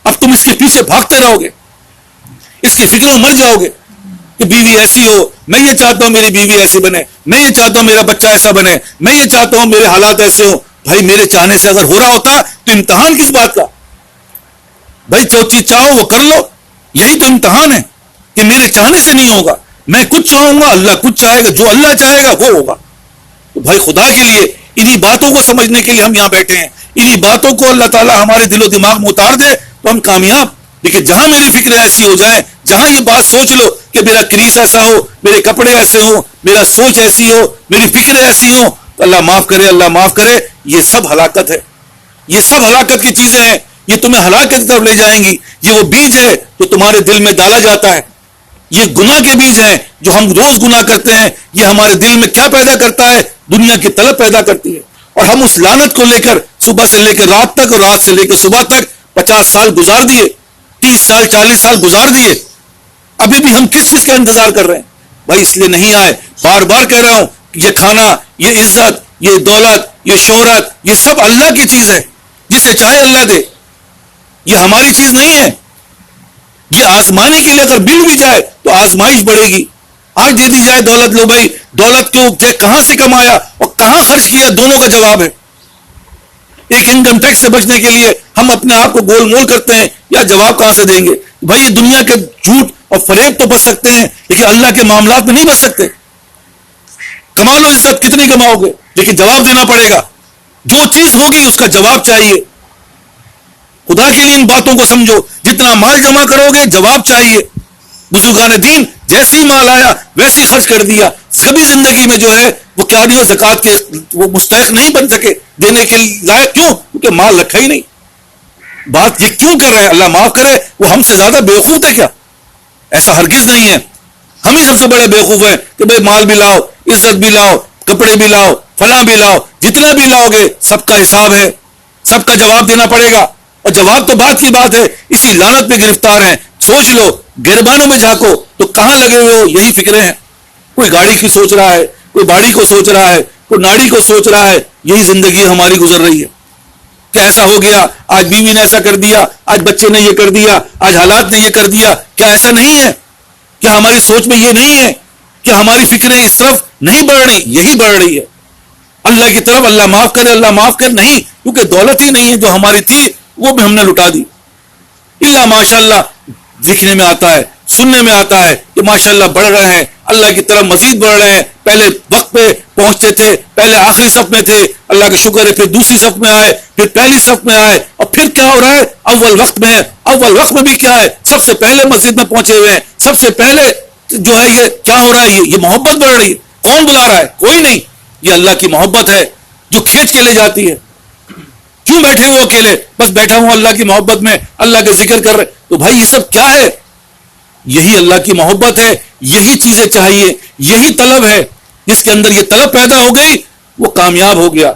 اب تم اس کے پیچھے بھاگتے رہو گے، اس کی فکروں مر جاؤ گے کہ بیوی ایسی ہو، میں یہ چاہتا ہوں میری بیوی ایسی بنے، میں یہ چاہتا ہوں میرا بچہ ایسا بنے، میں یہ چاہتا ہوں میرے حالات ایسے ہوں. بھائی میرے چاہنے سے اگر ہو رہا ہوتا تو امتحان کس بات کا؟ بھائی جو چیز چاہو وہ کر لو، یہی تو امتحان ہے کہ میرے چاہنے سے نہیں ہوگا. میں کچھ چاہوں گا، اللہ کچھ چاہے گا، جو اللہ چاہے گا وہ ہوگا. تو بھائی خدا کے لیے انہی باتوں کو سمجھنے کے لیے ہم یہاں بیٹھے ہیں. انہی باتوں کو اللہ تعالیٰ ہمارے دل و دماغ میں اتار دے تو ہم کامیاب. لیکن جہاں میری فکریں ایسی ہو جائیں، جہاں یہ بات سوچ لو کہ میرا کریس ایسا ہو، میرے کپڑے ایسے ہوں، میرا سوچ ایسی ہو، میری فکریں ایسی ہوں، تو اللہ معاف کرے، اللہ معاف کرے. یہ سب ہلاکت ہے، یہ سب ہلاکت کی چیزیں ہیں. یہ تمہیں ہلاکت کی طرف لے جائیں گی. یہ وہ بیج ہے جو تمہارے دل میں ڈالا جاتا ہے. یہ گناہ کے بیج ہیں جو ہم روز گناہ کرتے ہیں. یہ ہمارے دل میں کیا پیدا کرتا ہے؟ دنیا کی طلب پیدا کرتی ہے. اور ہم اس لعنت کو لے کر صبح سے لے کر رات تک اور رات سے لے کر صبح تک 50 سال گزار دیے، 30 سال 40 سال گزار دیے. ابھی بھی ہم کس چیز کا انتظار کر رہے ہیں؟ بھائی اس لیے نہیں آئے. بار بار کہہ رہا ہوں، یہ کھانا، یہ عزت، یہ دولت، یہ شہرت، یہ سب اللہ کی چیز ہے، جسے چاہے اللہ دے. یہ ہماری چیز نہیں ہے. یہ آزمانے کے لیے اگر مل بھی جائے تو آزمائش بڑھے گی. آج دے دی جائے دولت، لو بھائی دولت کو کہاں سے کمایا اور کہاں خرچ کیا، دونوں کا جواب ہے. ایک انکم ٹیکس سے بچنے کے لیے ہم اپنے آپ کو گول مول کرتے ہیں، یا جواب کہاں سے دیں گے؟ بھائی یہ دنیا کے جھوٹ اور فریب تو بچ سکتے ہیں، لیکن اللہ کے معاملات میں نہیں بچ سکتے. کما لو عزت، کتنی کماؤ گے، لیکن جواب دینا پڑے گا. جو چیز ہوگی اس کا جواب چاہیے. خدا کے لیے ان باتوں کو سمجھو. جتنا مال جمع کرو گے جواب چاہیے. بزرگان دین جیسی مال آیا ویسی خرچ کر دیا. کبھی زندگی میں جو ہے وہ کیا نہیں، زکوٰۃ کے وہ مستحق نہیں بن سکے، دینے کے لائق. کیوں؟ کیونکہ مال رکھا ہی نہیں. بات یہ کیوں کر رہے ہیں؟ اللہ معاف کرے، وہ ہم سے زیادہ بیوقوف ہے کیا؟ ایسا ہرگز نہیں ہے. ہم ہی سب سے بڑے بیوقوف ہیں کہ بھائی مال بھی لاؤ، عزت بھی لاؤ، کپڑے بھی لاؤ، فلاں بھی لاؤ. جتنا بھی لاؤ گے سب کا حساب ہے، سب کا جواب دینا پڑے گا. اور جواب تو بات کی بات ہے، اسی لعنت پہ گرفتار ہیں. سوچ لو، گربانوں میں جھانکو تو کہاں لگے ہوئے ہو؟ یہی فکریں ہیں. کوئی گاڑی کی سوچ رہا ہے، کوئی باڑی کو سوچ رہا ہے، کوئی ناڑی کو سوچ رہا ہے. یہی زندگی ہماری گزر رہی ہے کہ ایسا ہو گیا، آج بیوی نے ایسا کر دیا، آج بچے نے یہ کر دیا، آج حالات نے یہ کر دیا. کیا ایسا نہیں ہے؟ کیا ہماری سوچ میں یہ نہیں ہے؟ کیا ہماری فکریں اس طرف نہیں بڑھ رہی؟ یہی بڑھ رہی ہے اللہ کی طرف. اللہ معاف کرے، اللہ معاف کر. نہیں، کیونکہ دولت ہی نہیں ہے جو ہماری تھی، وہ بھی ہم نے لٹا دی. اللہ ماشاء اللہ دیکھنے میں آتا ہے، سننے میں آتا ہے کہ ماشاء اللہ بڑھ رہے ہیں، اللہ کی طرف مزید بڑھ رہے ہیں. پہلے وقت پہ پہنچتے تھے، پہلے آخری صف میں تھے، اللہ کا شکر ہے، پھر دوسری صف میں آئے، پھر پہلی صف میں آئے، اور پھر کیا ہو رہا ہے؟ اول وقت میں ہے. اول وقت میں بھی کیا ہے؟ سب سے پہلے مسجد میں پہنچے ہوئے ہیں. سب سے پہلے جو ہے یہ کیا ہو رہا ہے؟ یہ محبت بڑھ رہی ہے. کون بلا رہا ہے؟ کوئی نہیں. یہ اللہ کی محبت ہے جو کھینچ کے لے جاتی ہے. کیوں بیٹھے ہو اکیلے؟ بس بیٹھا ہوں اللہ کی محبت میں، اللہ کا ذکر کر رہے. تو بھائی یہ سب کیا ہے؟ یہی اللہ کی محبت ہے. یہی چیزیں چاہیے، یہی طلب ہے. جس کے اندر یہ طلب پیدا ہو گئی وہ کامیاب ہو گیا.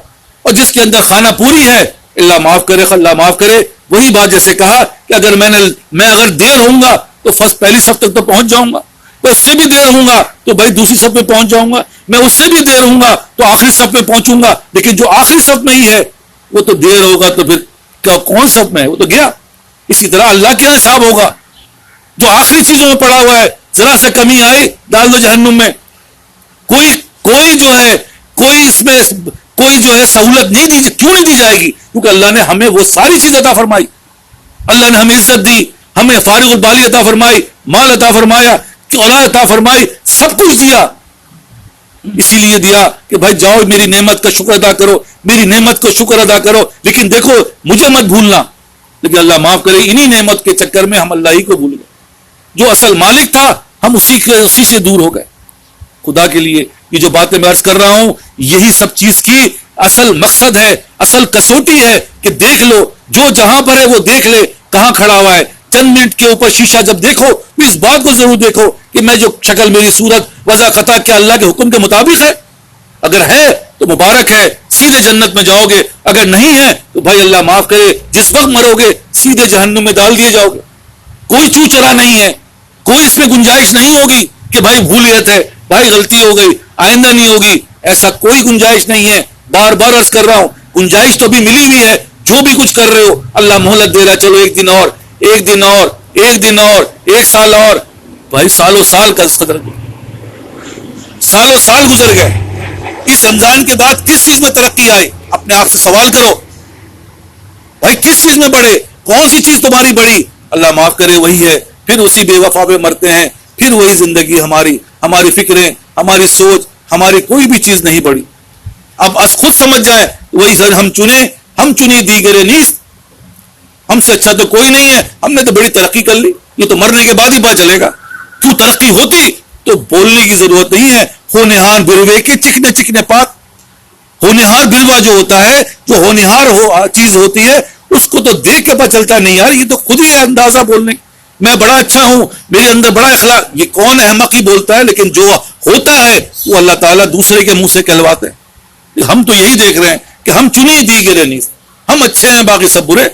اور جس کے اندر خانہ پوری ہے، اللہ معاف کرے، اللہ معاف کرے. وہی بات جیسے کہا کہ اگر میں اگر دیر ہوں گا تو فرسٹ پہلی صف تک تو پہنچ جاؤں گا، میں اس سے بھی دیر ہوں گا تو بھائی دوسری صف میں پہنچ جاؤں گا، میں اس سے بھی دیر ہوں گا تو آخری صف میں پہنچوں گا، لیکن جو آخری صف میں ہی ہے وہ تو دیر ہوگا تو پھر کون صف میں ہے، وہ تو گیا۔ اسی طرح اللہ کے حساب ہوگا، جو آخری چیزوں میں پڑا ہوا ہے ذرا سے کمی آئی ڈال دو جہنم میں۔ کوئی جو ہے کوئی اس میں کوئی جو ہے سہولت نہیں دی، کیوں نہیں دی جائے گی؟ کیونکہ اللہ نے ہمیں وہ ساری چیز عطا فرمائی، اللہ نے ہمیں عزت دی، ہمیں فارغ البالی عطا فرمائی، مال عطا فرمایا، اولاد عطا فرمائی، سب کچھ دیا۔ اسی لیے دیا کہ بھائی جاؤ میری نعمت کا شکر ادا کرو، میری نعمت کو شکر ادا کرو، لیکن دیکھو مجھے مت بھولنا۔ لیکن اللہ معاف کرے انہی نعمت کے چکر میں ہم اللہ ہی کو بھول گئے، جو اصل مالک تھا ہم اسی سے دور ہو گئے۔ خدا کے لیے یہ جو باتیں میں عرض کر رہا ہوں یہی سب چیز کی اصل مقصد ہے، اصل کسوٹی ہے کہ دیکھ لو، جو جہاں پر ہے وہ دیکھ لے کہاں کھڑا ہوا ہے۔ چند منٹ کے اوپر شیشہ جب دیکھو تو اس بات کو ضرور دیکھو کہ میں جو شکل میری صورت وضع خطا کیا اللہ کے حکم کے مطابق ہے؟ اگر ہے تو مبارک ہے، سیدھے جنت میں جاؤ گے، اگر نہیں ہے تو بھائی اللہ معاف کرے جس وقت مرو گے سیدھے جہنم میں ڈال دیے جاؤ گے۔ کوئی چو چرا نہیں ہے، کوئی اس میں گنجائش نہیں ہوگی کہ بھائی بھولیت ہے، بھائی غلطی ہو گئی آئندہ نہیں ہوگی، ایسا کوئی گنجائش نہیں ہے۔ بار بار عرض کر رہا ہوں گنجائش تو بھی ملی ہوئی ہے، جو بھی کچھ کر رہے ہو اللہ مہلت دے رہا، چلو ایک دن اور، ایک دن اور، ایک دن اور، ایک سال اور۔ بھائی سالوں سال کا قدر، سالوں سال گزر گئے، اس رمضان کے بعد کس چیز میں ترقی آئی؟ اپنے آپ سے سوال کرو بھائی کس چیز میں بڑھے، کون سی چیز تمہاری بڑھی؟ اللہ معاف کرے وہی ہے، پھر اسی بے وفا پہ مرتے ہیں، پھر وہی زندگی ہماری فکریں، ہماری سوچ، ہماری کوئی بھی چیز نہیں بڑھی۔ اب خود سمجھ جائیں وہی سر ہم چنی دیگر نیست، ہم سے اچھا تو کوئی نہیں ہے، ہم نے تو بڑی ترقی کر لی، یہ تو مرنے کے بعد ہی پتہ چلے گا۔ کیوں ترقی ہوتی تو بولنے کی ضرورت نہیں ہے۔ ہونہار بروے کے چکنے چکنے پاک، ہونہار بروا جو ہوتا ہے، جو ہونہار چیز ہوتی ہے اس کو تو دیکھ کے پتہ چلتا ہے نہیں یار یہ تو خود ہی ہے اندازہ بولنے، میں بڑا اچھا ہوں، میرے اندر بڑا اخلاق، یہ کون احمق ہی بولتا ہے، لیکن جو ہوتا ہے وہ اللہ تعالیٰ دوسرے کے منہ سے کہلواتے ہیں۔ ہم تو یہی دیکھ رہے ہیں کہ ہم چنی دیگر نیست، ہم اچھے ہیں باقی سب برے۔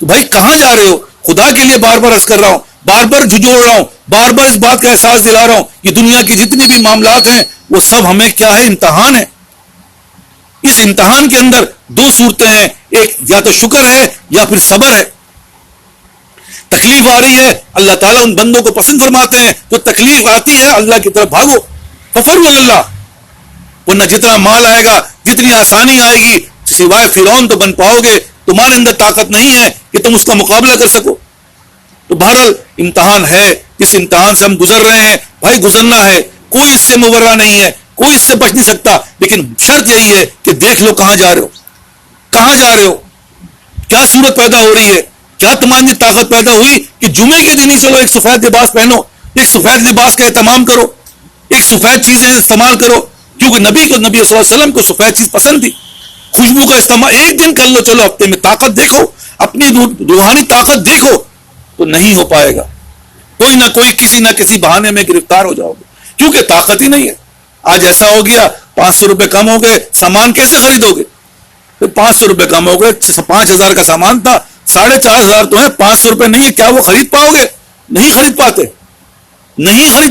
تو بھائی کہاں جا رہے ہو؟ خدا کے لیے بار بار عرض کر رہا ہوں، بار بار جھجھوڑ رہا ہوں، بار بار اس بات کا احساس دلا رہا ہوں کہ دنیا کی جتنی بھی معاملات ہیں وہ سب ہمیں کیا ہے؟ امتحان ہے۔ اس امتحان کے اندر دو صورتیں ہیں، ایک یا تو شکر ہے یا پھر صبر ہے۔ تکلیف آ رہی ہے اللہ تعالیٰ ان بندوں کو پسند فرماتے ہیں، جو تکلیف آتی ہے اللہ کی طرف بھاگو، ففروا اللہ، ورنہ جتنا مال آئے گا، جتنی آسانی آئے گی، سوائے فرعون تو بن پاؤ گے، تمہارے اندر طاقت نہیں ہے کہ تم اس کا مقابلہ کر سکو۔ تو بہرحال امتحان ہے، اس امتحان سے ہم گزر رہے ہیں، بھائی گزرنا ہے، کوئی اس سے مبرہ نہیں ہے، کوئی اس سے بچ نہیں سکتا، لیکن شرط یہی ہے کہ دیکھ لو کہاں جا رہے ہو، کہاں جا رہے ہو، کیا صورت پیدا ہو رہی ہے، کیا تمہاری طاقت پیدا ہوئی کہ جمعے کے دن ہی چلو ایک سفید لباس پہنو، ایک سفید لباس کا اہتمام کرو، ایک سفید چیزیں استعمال کرو، کیونکہ نبی صلی اللہ علیہ وسلم کو سفید چیز پسند تھی۔ خوشبو کا استعمال ایک دن کر لو، چلو ہفتے میں طاقت دیکھو، اپنی روحانی طاقت دیکھو، تو نہیں ہو پائے گا، کوئی نہ کوئی کسی نہ کسی بہانے میں گرفتار ہو جاؤ گے، کیونکہ طاقت ہی نہیں ہے۔ آج ایسا ہو گیا 500 روپے کم ہو گئے، سامان کیسے خریدو گے؟ پھر 500 روپے کم ہو گئے، 5000 کا سامان تھا، 4500 تو ہے، 500 روپے نہیں ہے، کیا وہ خرید پاؤ گے؟ نہیں خرید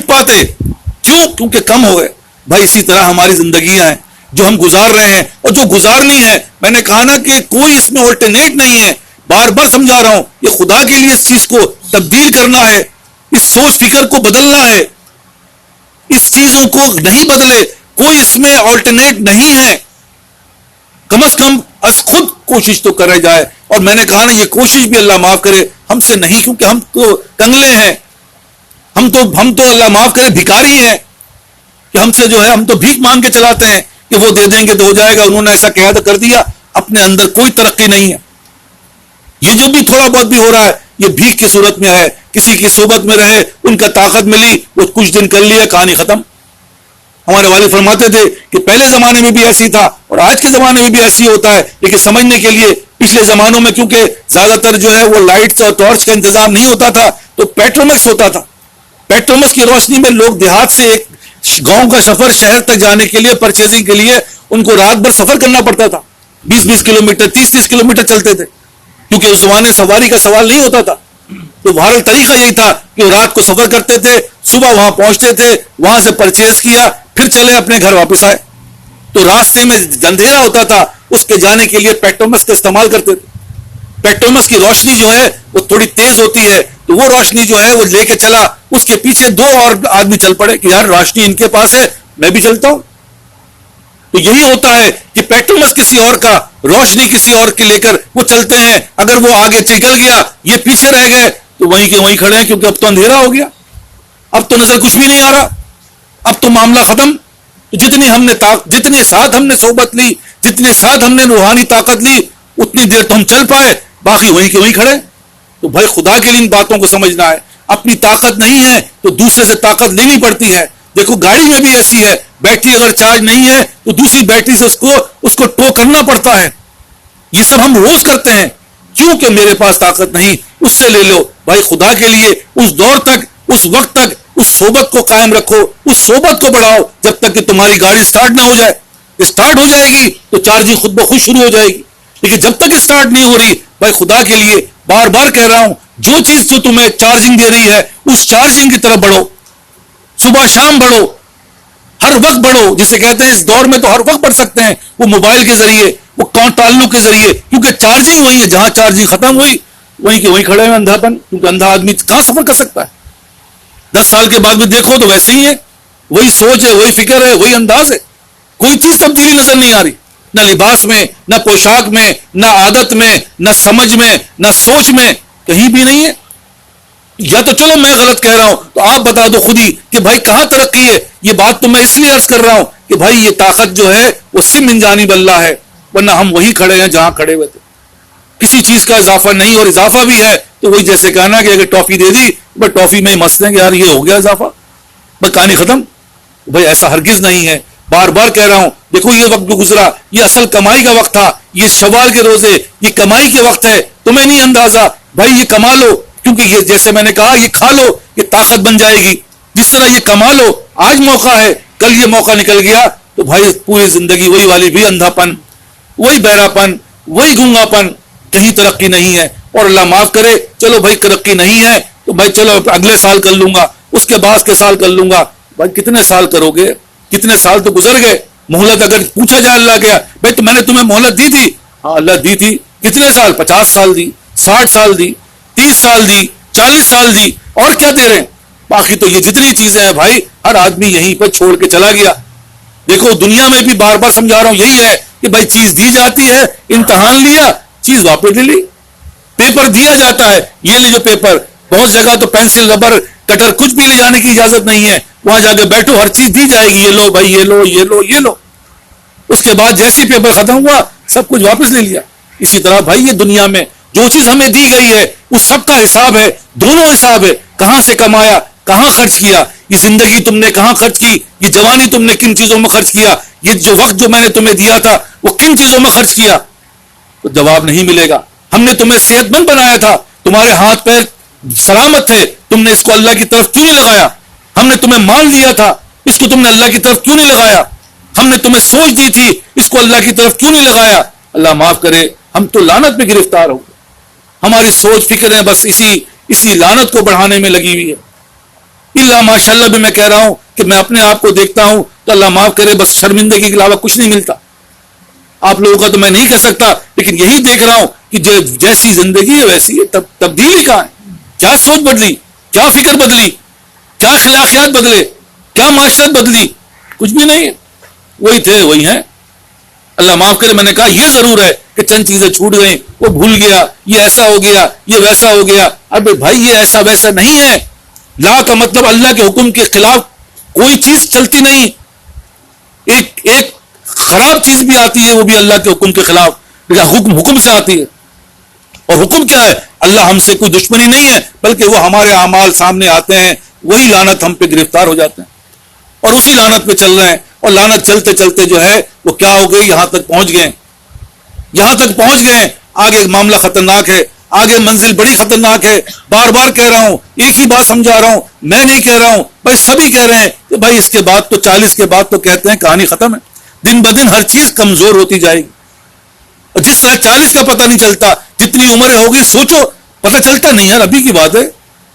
پاتے، کیوں؟ کیونکہ کم ہو گئے۔ بھائی اسی طرح ہماری زندگیاں ہیں جو ہم گزار رہے ہیں اور جو گزارنی ہے، میں نے کہا نا کہ کوئی اس میں آلٹرنیٹ نہیں ہے، بار بار سمجھا رہا ہوں، یہ خدا کے لیے اس چیز کو تبدیل کرنا ہے، اس سوچ فکر کو بدلنا ہے، اس چیزوں کو نہیں بدلے، کوئی اس میں آلٹرنیٹ نہیں ہے، کم از کم از خود کوشش تو کرے جائے۔ اور میں نے کہا نا یہ کوشش بھی اللہ معاف کرے ہم سے نہیں، کیونکہ ہم تو کنگلے ہیں، ہم تو اللہ معاف کرے بھکاری ہیں، کہ ہم سے جو ہے ہم تو بھیک مانگ کے چلاتے ہیں کہ وہ دے دیں گے تو ہو جائے گا، انہوں نے ایسا کہا تو کر دیا، اپنے اندر کوئی ترقی نہیں ہے۔ یہ جو بھی تھوڑا بہت بھی ہو رہا ہے یہ بھیک کی صورت میں ہے، کسی کی صحبت میں رہے، ان کا طاقت ملی، وہ کچھ دن کر لیا، کہانی ختم۔ ہمارے والد فرماتے تھے کہ پہلے زمانے میں بھی ایسی تھا اور آج کے زمانے میں بھی ایسی ہوتا ہے، لیکن سمجھنے کے لیے پچھلے زمانوں میں کیونکہ زیادہ تر جو ہے وہ لائٹس اور ٹارچ کا انتظام نہیں ہوتا تھا تو پیٹرومکس ہوتا تھا، پیٹرومکس کی روشنی میں لوگ دیہات سے ایک گاؤں کا سفر شہر تک جانے کے لیے پرچیزنگ کے لیے ان کو رات بھر سفر کرنا پڑتا تھا، 20 کلومیٹر 30 کلومیٹر چلتے تھے، کیونکہ اس زمانے سواری کا سوال نہیں ہوتا تھا، تو بہرحال طریقہ یہی تھا کہ رات کو سفر کرتے تھے، صبح وہاں پہنچتے تھے, وہاں سے پرچیز کیا, پھر چلے اپنے گھر واپس آئے. تو راستے میں اندھیرا ہوتا تھا, اس کے جانے کے لیے پیٹرومس کا استعمال کرتے تھے. پیٹرومس کی روشنی جو ہے وہ تھوڑی تیز ہوتی ہے, تو وہ روشنی جو ہے وہ لے کے چلا, اس کے پیچھے 2 اور آدمی چل پڑے کہ یار روشنی ان کے پاس ہے, میں بھی چلتا ہوں. تو یہی ہوتا ہے کہ پیٹرومس کسی اور کا, روشنی کسی اور کے لے کر وہ چلتے ہیں. اگر وہ آگے نکل گیا, یہ پیچھے رہ گئے, تو وہیں کے وہیں کھڑے ہیں, کیونکہ اب تو اندھیرا ہو گیا, اب تو نظر کچھ بھی نہیں آ رہا, اب تو معاملہ ختم. جتنے ساتھ ہم نے صحبت لی, جتنے ساتھ ہم نے روحانی طاقت لی, اتنی دیر تو ہم چل پائے, باقی وہیں کے وہیں کھڑے. تو بھائی خدا کے لیے ان باتوں کو سمجھنا ہے. اپنی طاقت نہیں ہے تو دوسرے سے طاقت لینی پڑتی ہے. دیکھو گاڑی میں بھی ایسی ہے, بیٹری اگر چارج نہیں ہے تو دوسری بیٹری سے اس کو ٹو کرنا پڑتا ہے. یہ سب ہم روز کرتے ہیں, کیونکہ میرے پاس طاقت نہیں, اس سے لے لو. بھائی خدا کے لیے اس دور تک, اس وقت تک اس صحبت کو قائم رکھو, اس صحبت کو بڑھاؤ جب تک کہ تمہاری گاڑی سٹارٹ نہ ہو جائے. سٹارٹ ہو جائے گی تو چارجنگ خود بخود شروع ہو جائے گی, لیکن جب تک سٹارٹ نہیں ہو رہی, بھائی خدا کے لیے بار بار کہہ رہا ہوں, جو چیز جو تمہیں چارجنگ دے رہی ہے اس چارجنگ کی طرف بڑھو, صبح شام بڑھو, ہر وقت بڑھو. جسے کہتے ہیں اس دور میں تو ہر وقت بڑھ سکتے ہیں, وہ موبائل کے ذریعے, وہ تعلق کے ذریعے, کیونکہ چارجنگ وہی ہے, جہاں چارجنگ ختم ہوئی وہیں کے وہیں کھڑے ہیں اندھا پن. کیونکہ اندھا آدمی کہاں سفر کر سکتا ہے؟ 10 سال کے بعد بھی دیکھو تو ویسے ہی ہے, وہی سوچ ہے, وہی فکر ہے, وہی انداز ہے, کوئی چیز تبدیلی نظر نہیں آ رہی, نہ لباس میں, نہ پوشاک میں, نہ عادت میں, نہ سمجھ میں, نہ سوچ میں, کہیں بھی نہیں ہے. یا تو چلو میں غلط کہہ رہا ہوں تو آپ بتا دو خود ہی کہ بھائی کہاں ترقی ہے. یہ بات تو میں اس لیے عرض کر رہا ہوں کہ بھائی یہ طاقت جو ہے وہ صرف من جانب اللہ ہے, ورنہ ہم وہی کھڑے ہیں جہاں کھڑے ہوئے تھے. کسی چیز کا اضافہ نہیں, اور اضافہ بھی ہے تو وہی جیسے کہنا کہ اگر ٹافی دے دی, بس ٹافی میں ہی مست ہیں کہ یار یہ ہو گیا اضافہ, بس کہانی ختم. بھائی ایسا ہرگز نہیں ہے. بار بار کہہ رہا ہوں, دیکھو یہ وقت گزرا, یہ اصل کمائی کا وقت تھا, یہ شوال کے روزے, یہ کمائی کے وقت ہے. تمہیں نہیں اندازہ, بھائی یہ کما لو, کیونکہ یہ جیسے میں نے کہا یہ کھا لو, یہ طاقت بن جائے گی. جس طرح یہ کما لو, آج موقع ہے, کل یہ موقع نکل گیا تو بھائی پوری زندگی وہی والی بھی اندھا پن, وہی بہرا پن, وہی گونگا پن, کہیں ترقی نہیں ہے. اور اللہ معاف کرے, چلو بھائی ترقی نہیں ہے تو بھائی چلو اگلے سال کر لوں گا, اس کے بعد کے سال کر لوں گا. بھائی کتنے سال کرو گے؟ کتنے سال تو گزر گئے. مہلت اگر پوچھا جائے اللہ کیا, بھائی تو میں نے تمہیں مہلت دی تھی, ہاں اللہ دی تھی. کتنے سال؟ 50 سال دی, 60 سال دی, 30 سال دی, 40 سال دی, اور کیا دے رہے ہیں. باقی تو یہ جتنی چیزیں ہیں بھائی ہر آدمی یہیں پر چھوڑ کے چلا گیا. دیکھو دنیا میں بھی بار بار سمجھا رہا ہوں, یہی ہے کہ بھائی چیز دی جاتی ہے, امتحان لیا, چیز واپس لے لی. پیپر دیا جاتا ہے, یہ لے جو پیپر, بہت جگہ تو پینسل, ربر, کٹر کچھ بھی لے جانے کی اجازت نہیں ہے. وہاں جا کے بیٹھو, ہر چیز دی جائے گی, یہ لو بھائی, یہ لو, یہ لو, یہ لو. اس کے بعد جیسے پیپر ختم ہوا سب کچھ واپس لے لیا. اسی طرح بھائی یہ دنیا میں جو چیز ہمیں دی گئی ہے اس سب کا حساب ہے, دونوں حساب ہے. کہاں سے کمایا, کہاں خرچ کیا, یہ زندگی تم نے کہاں خرچ کی, یہ جوانی تم نے کن چیزوں میں خرچ کیا, یہ جو وقت جو میں نے تمہیں دیا تھا وہ کن چیزوں میں خرچ کیا. تو جواب نہیں ملے گا. ہم نے تمہیں صحت مند بنایا تھا, تمہارے ہاتھ پیر سلامت تھے, تم نے اس کو اللہ کی طرف کیوں نہیں لگایا. ہم نے تمہیں مال دیا تھا, اس کو تم نے اللہ کی طرف کیوں نہیں لگایا. ہم نے تمہیں سوچ دی تھی, اس کو اللہ کی طرف کیوں نہیں لگایا. اللہ معاف کرے, ہم تو لعنت میں گرفتار ہو گئے. ہماری سوچ فکریں بس اسی لعنت کو بڑھانے میں لگی ہوئی ہے. اللہ ماشاء اللہ بھی میں کہہ رہا ہوں کہ میں اپنے آپ کو دیکھتا ہوں تو اللہ معاف کرے بس شرمندگی کے علاوہ کچھ نہیں ملتا. آپ لوگوں کا تو میں نہیں کہہ سکتا, لیکن یہی دیکھ رہا ہوں کہ جیسی زندگی ہے ویسی ہے. تبدیلی کہاں ہے؟ کیا سوچ بدلی, کیا فکر بدلی, کیا اخلاقیات بدلے, کیا معاشرت بدلی؟ کچھ بھی نہیں ہے, وہی تھے وہی ہیں. اللہ معاف کرے, میں نے کہا یہ ضرور ہے کہ چند چیزیں چھوٹ گئیں, وہ بھول گیا, یہ ایسا ہو گیا, یہ ویسا ہو گیا. ارے بھائی یہ ایسا ویسا نہیں ہے. لا کا مطلب اللہ کے حکم کے خلاف کوئی چیز چلتی نہیں. ایک خراب چیز بھی آتی ہے, وہ بھی اللہ کے حکم کے خلاف, حکم سے آتی ہے. اور حکم کیا ہے؟ اللہ ہم سے کوئی دشمنی نہیں ہے, بلکہ وہ ہمارے اعمال سامنے آتے ہیں, وہی لعنت ہم پہ گرفتار ہو جاتے ہیں اور اسی لعنت پہ چل رہے ہیں. اور لعنت چلتے چلتے جو ہے وہ کیا ہو گئی, یہاں تک پہنچ گئے, یہاں تک پہنچ گئے. آگے معاملہ خطرناک ہے, آگے منزل بڑی خطرناک ہے. بار بار کہہ رہا ہوں, ایک ہی بات سمجھا رہا ہوں, میں نہیں کہہ رہا ہوں, بھائی سبھی کہہ رہے ہیں کہ بھائی اس کے بعد تو 40 کے بعد تو کہتے ہیں کہانی ختم ہے. دن بدن ہر چیز کمزور ہوتی جائے گی. اور جس طرح 40 کا پتہ نہیں چلتا, جتنی عمریں ہوگی سوچو, پتہ چلتا نہیں یار, ابھی کی بات ہے.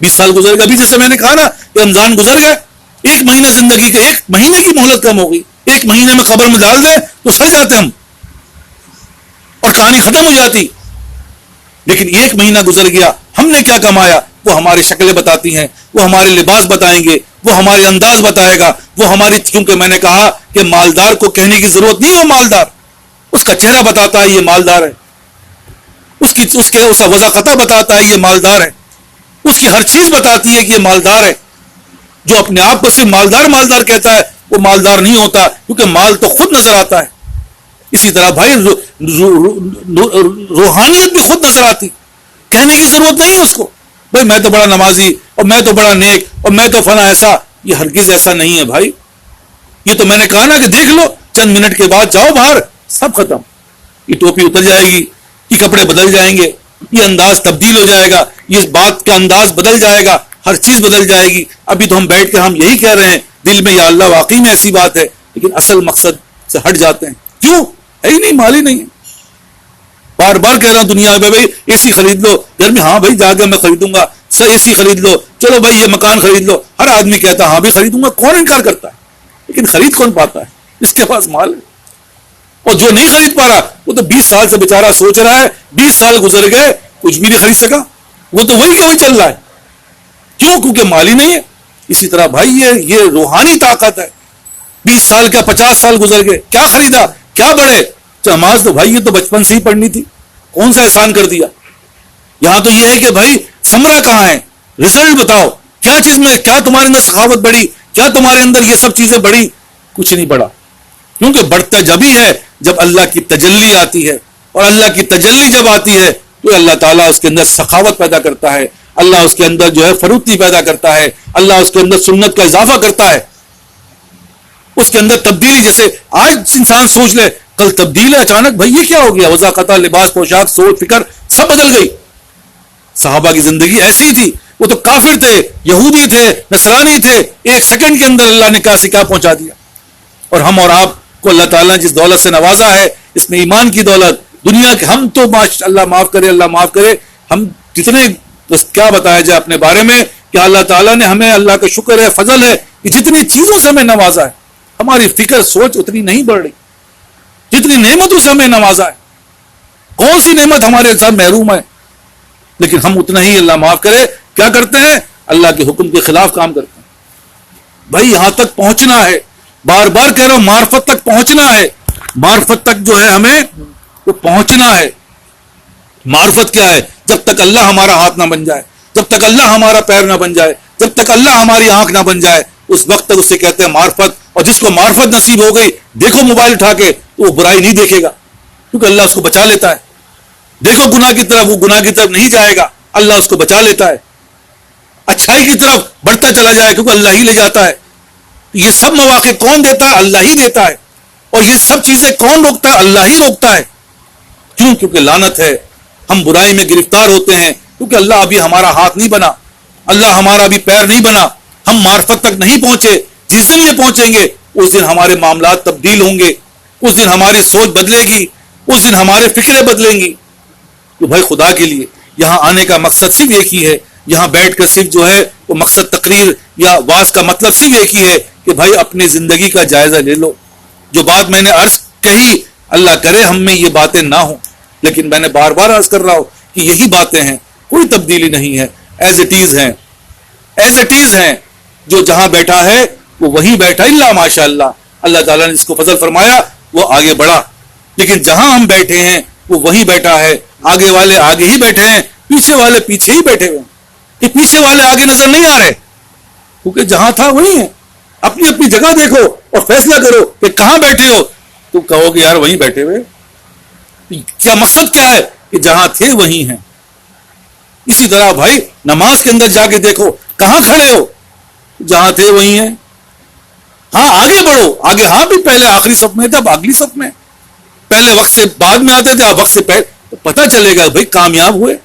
20 سال گزر گئے. ابھی جیسے میں نے کہا نا کہ رمضان گزر گئے, 1 مہینہ زندگی کے, 1 مہینے کی مہلت کم ہو گئی. 1 مہینے میں قبر میں ڈال دیں تو سڑ جاتے ہم اور کہانی ختم ہو جاتی. لیکن 1 مہینہ گزر گیا, ہم نے کیا کمایا وہ ہماری شکلیں بتاتی ہیں, وہ ہمارے لباس بتائیں گے, وہ ہمارے انداز بتائے گا, وہ ہماری, کیونکہ میں نے کہا کہ مالدار کو کہنے کی ضرورت نہیں ہے, وہ مالدار, اس کا چہرہ بتاتا ہے یہ مالدار ہے, اس کا وضاقتہ بتاتا ہے یہ مالدار ہے, اس کی ہر چیز بتاتی ہے کہ یہ مالدار ہے. جو اپنے آپ کو صرف مالدار مالدار کہتا ہے وہ مالدار نہیں ہوتا, کیونکہ مال تو خود نظر آتا ہے. اسی طرح بھائی روحانیت بھی خود نظر آتی, کہنے کی ضرورت نہیں ہے اس کو بھائی میں تو بڑا نمازی اور میں تو بڑا نیک اور میں تو فلاں ایسا. یہ ہرگز ایسا نہیں ہے بھائی. یہ تو میں نے کہا نا کہ دیکھ لو, چند منٹ کے بعد جاؤ باہر, سب ختم. یہ ٹوپی اتر جائے گی, یہ کپڑے بدل جائیں گے, یہ انداز تبدیل ہو جائے گا, یہ بات کا انداز بدل جائے گا, ہر چیز بدل جائے گی. ابھی تو ہم بیٹھ کے ہم یہی کہہ رہے ہیں دل میں یا اللہ واقعی میں ایسی بات ہے, لیکن اصل مقصد سے ہٹ جاتے ہیں. کیوں؟ ہے ہی نہیں, مال ہی نہیں ہے. بار بار کہہ رہا ہوں دنیا میں بھائی اے سی خرید لو, گھر میں ہاں بھائی جا کے میں خریدوں گا, اے سی خرید لو, چلو بھائی یہ مکان خرید لو. ہر آدمی کہتا ہے ہاں بھی خریدوں گا, کون انکار کرتا ہے؟ لیکن خرید کون پاتا ہے؟ جس کے پاس مال ہے. اور جو نہیں خرید پا رہا وہ تو 20 سال سے بیچارہ سوچ رہا ہے, 20 سال گزر گئے کچھ بھی نہیں خرید سکا, وہ تو وہی کا وہی چل رہا ہے. کیوں؟ کیونکہ مال ہی نہیں ہے. اسی طرح بھائی یہ روحانی طاقت ہے. 20 سال کا 50 سال گزر گئے, کیا خریدا, کیا بڑھے؟ نماز تو بھائی یہ تو بچپن سے ہی پڑھنی تھی, کون سا احسان کر دیا. یہاں تو یہ ہے کہ بھائی ثمرہ کہاں ہے, رزلٹ بتاؤ, کیا چیز میں, کیا تمہارے اندر سخاوت بڑھی, کیا تمہارے اندر یہ سب چیزیں بڑھی؟ کچھ نہیں بڑھا. کیونکہ بڑھتا جب ہی ہے جب اللہ کی تجلی آتی ہے, اور اللہ کی تجلی جب آتی ہے تو اللہ تعالیٰ اس کے اندر سخاوت پیدا کرتا ہے, اللہ اس کے اندر جو ہے فروتی پیدا کرتا ہے, اللہ اس کے اندر سنت کا اضافہ کرتا ہے, اس کے اندر تبدیلی. جیسے آج انسان سوچ لے کل تبدیل ہے اچانک, بھائی یہ کیا ہو گیا, وضاقتہ, لباس, پوشاک, سوچ, فکر سب بدل گئی. صحابہ کی زندگی ایسی ہی تھی, وہ تو کافر تھے, یہودی تھے, نصرانی تھے, 1 سیکنڈ کے اندر اللہ نے کہاں سے کیا پہنچا دیا. اور ہم اور آپ کو اللہ تعالیٰ نے جس دولت سے نوازا ہے, اس میں ایمان کی دولت, دنیا کے, ہم تو اللہ معاف کرے, اللہ معاف کرے, ہم جتنے, بس کیا بتایا جائے اپنے بارے میں کہ اللہ تعالیٰ نے ہمیں, اللہ کا شکر ہے, فضل ہے کہ جتنی چیزوں سے ہمیں نوازا ہے, ہماری فکر سوچ اتنی نہیں بڑھ رہی جتنی نعمتوں سے ہمیں نوازا ہے. کون سی نعمت ہمارے ساتھ محروم ہے؟ لیکن ہم اتنا ہی, اللہ معاف کرے, کیا کرتے ہیں, اللہ کے حکم کے خلاف کام کرتے ہیں. بھائی یہاں تک پہنچنا ہے, بار بار کہہ رہا ہوں, معرفت تک پہنچنا ہے. معرفت تک جو ہے ہمیں وہ پہنچنا ہے. معرفت کیا ہے؟ جب تک اللہ ہمارا ہاتھ نہ بن جائے, جب تک اللہ ہمارا پیر نہ بن جائے, جب تک اللہ ہماری آنکھ نہ بن جائے, اس وقت تک اسے کہتے ہیں معرفت. اور جس کو معرفت نصیب ہو گئی, دیکھو موبائل اٹھا کے تو وہ برائی نہیں دیکھے گا, کیونکہ اللہ اس کو بچا لیتا ہے. دیکھو گناہ کی طرف, وہ گناہ کی طرف نہیں جائے گا, اللہ اس کو بچا لیتا ہے. اچھائی کی طرف بڑھتا چلا جائے, کیونکہ اللہ ہی لے جاتا ہے. یہ سب مواقع کون دیتا ہے؟ اللہ ہی دیتا ہے. اور یہ سب چیزیں کون روکتا ہے؟ اللہ ہی روکتا ہے. کیوں؟ کیونکہ لعنت ہے, ہم برائی میں گرفتار ہوتے ہیں, کیونکہ اللہ ابھی ہمارا ہاتھ نہیں بنا, اللہ ہمارا ابھی پیر نہیں بنا, ہم معرفت تک نہیں پہنچے. جس دن یہ پہنچیں گے اس دن ہمارے معاملات تبدیل ہوں گے, اس دن ہماری سوچ بدلے گی, اس دن ہمارے فکریں بدلیں گی. تو بھائی خدا کے لیے یہاں آنے کا مقصد صرف ایک ہی ہے, یہاں بیٹھ کر صرف جو ہے وہ مقصد تقریر یا واز کا مطلب صرف ایک ہی ہے کہ بھائی اپنی زندگی کا جائزہ لے لو. جو بات میں نے عرض کہی, اللہ کرے ہم میں یہ باتیں نہ ہوں, لیکن میں نے بار بار عرض کر رہا ہوں کہ یہی باتیں ہیں, کوئی تبدیلی نہیں ہے, ایز اٹ ایز ہیں, ایز اٹ ایز ہیں. جو جہاں بیٹھا ہے وہ وہیں بیٹھا, اللہ ماشاء اللہ, اللہ تعالیٰ نے جس کو فضل فرمایا وہ آگے بڑھا. لیکن جہاں ہم بیٹھے ہیں وہ وہیں بیٹھا ہے, آگے والے آگے ہی بیٹھے ہیں, پیچھے والے پیچھے ہی بیٹھے ہوئے ہیں. کہ پیچھے والے آگے نظر نہیں آ رہے, کیونکہ جہاں تھا وہیں ہے. اپنی اپنی جگہ دیکھو اور فیصلہ کرو کہ کہاں بیٹھے ہو. تو کہو کہ یار وہیں بیٹھے ہوئے, کیا مقصد کیا ہے کہ جہاں تھے وہیں ہیں. اسی طرح بھائی نماز کے اندر جا کے دیکھو کہاں کھڑے ہو, جہاں تھے وہیں ہیں. ہاں آگے بڑھو, آگے, ہاں بھی پہلے آخری صف میں تھے, اب اگلی صف میں, پہلے وقت سے بعد میں آتے تھے, اب وقت سے پہلے, تو پتہ چلے گا بھائی کامیاب ہوئے,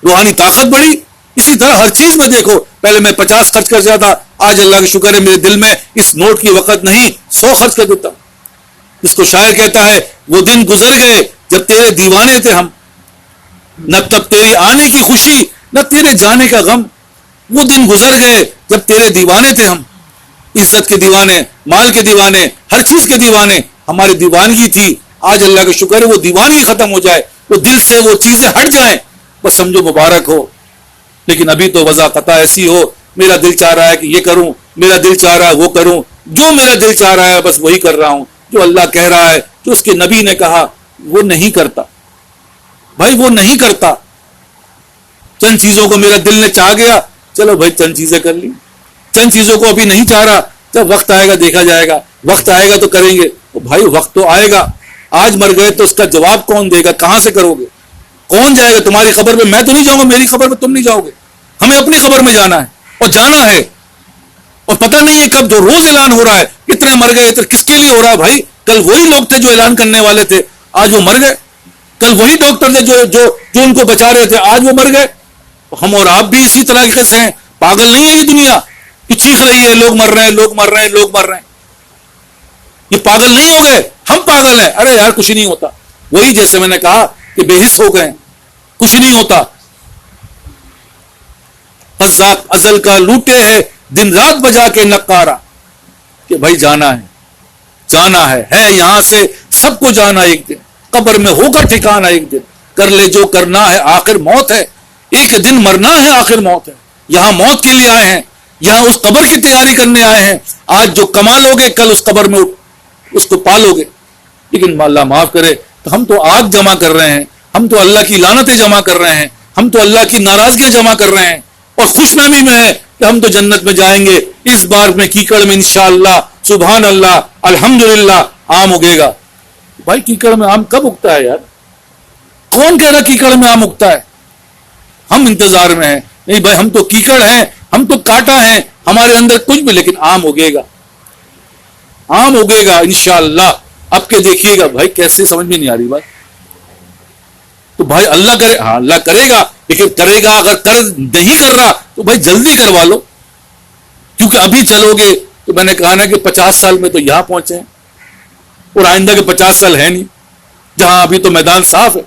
روحانی طاقت بڑھی. اسی طرح ہر چیز میں دیکھو, پہلے میں 50 خرچ کر جاتا, آج اللہ کا شکر ہے میرے دل میں اس نوٹ کی وقت نہیں, 100 خرچ کر دیتا. جس کو شاعر کہتا ہے وہ دن گزر گئے جب تیرے دیوانے تھے ہم, نہ تب تیری آنے کی خوشی نہ تیرے جانے کا غم. وہ دن گزر گئے جب تیرے دیوانے تھے ہم، عزت کے دیوانے، مال کے دیوانے، ہر چیز کے دیوانے، ہماری دیوانگی تھی. آج اللہ کا شکر ہے وہ دیوانگی ختم ہو جائے، وہ دل سے وہ چیزیں ہٹ جائیں، بس سمجھو مبارک ہو. لیکن ابھی تو وضع قطع ایسی ہو، میرا دل چاہ رہا ہے کہ یہ کروں، میرا دل چاہ رہا ہے وہ کروں، جو میرا دل چاہ رہا ہے بس وہی کر رہا ہوں. جو اللہ کہہ رہا ہے، جو اس کے نبی نے کہا، وہ نہیں کرتا بھائی، وہ نہیں کرتا. چند چیزوں کو میرا دل نے چاہ گیا، چلو بھائی چند چیزیں کر لی. چند چیزوں کو ابھی نہیں چاہ رہا، جب وقت آئے گا دیکھا جائے گا، وقت آئے گا تو کریں گے. بھائی وقت تو آئے گا، آج مر گئے تو اس کا جواب کون دے گا؟ کہاں سے کرو گے؟ کون جائے گا تمہاری قبر میں؟ میں تو نہیں جاؤں گا، میری قبر میں تم نہیں جاؤ گے. ہمیں اپنی قبر میں جانا ہے اور جانا ہے، اور پتہ نہیں ہے کب. جو روز اعلان ہو رہا ہے کتنے مر گئے، کس کے لیے ہو رہا ہے بھائی؟ کل وہی لوگ تھے جو اعلان کرنے والے تھے، آج وہ مر گئے. کل وہی ڈاکٹر تھے جو ان کو بچا رہے تھے، آج وہ مر گئے. ہم اور آپ بھی اسی طرح سے ہیں. پاگل نہیں ہے یہ دنیا کہ چیخ رہی ہے لوگ مر رہے ہیں، لوگ مر رہے ہیں، لوگ مر رہے ہیں. یہ پاگل نہیں ہو گئے، ہم پاگل ہیں. ارے یار کچھ نہیں ہوتا. وہی جیسے میں نے کہا کہ بے حس ہو گئے، کچھ نہیں ہوتا. قذاق ازل کا لوٹے ہے دن رات بجا کے نقارا، کہ بھائی جانا ہے، جانا ہے یہاں سے سب کو جانا. ایک دن قبر میں ہوگا ٹھکانا، ایک دن کر لے جو کرنا ہے، آخر موت ہے. ایک دن مرنا ہے، آخر موت ہے. یہاں موت کے لیے آئے ہیں، یہاں اس قبر کی تیاری کرنے آئے ہیں. آج جو کما لو گے کل اس قبر میں اس کو پالو گے. لیکن اللہ معاف کرے، تو ہم تو آگ جمع کر رہے ہیں، ہم تو اللہ کی لعنتیں جمع کر رہے ہیں، ہم تو اللہ کی ناراضگیاں جمع کر رہے ہیں، اور خوش فہمی میں ہے کہ ہم تو جنت میں جائیں گے. اس بار میں کیکڑ میں انشاءاللہ، سبحان اللہ، الحمدللہ آم اگے گا. بھائی کیکڑ میں آم کب اگتا ہے یار؟ کون کہہ رہا کیکڑ میں آم اگتا ہے؟ ہم انتظار میں ہیں. نہیں بھائی، ہم تو کیکڑ ہیں، ہم تو کانٹا ہیں، ہمارے اندر کچھ بھی، لیکن آم اگے گا، آم اگے گا انشاءاللہ. اب کے دیکھیے گا. بھائی کیسے سمجھ میں نہیں آ رہی بات؟ تو بھائی اللہ کرے، ہاں اللہ کرے گا، لیکن کرے گا. اگر نہیں کر رہا تو بھائی جلدی کروا لو، کیونکہ ابھی چلو گے تو میں نے کہا نا کہ 50 سال میں تو یہاں پہنچے ہیں، اور آئندہ کے 50 سال ہے نہیں، جہاں ابھی تو میدان صاف ہے.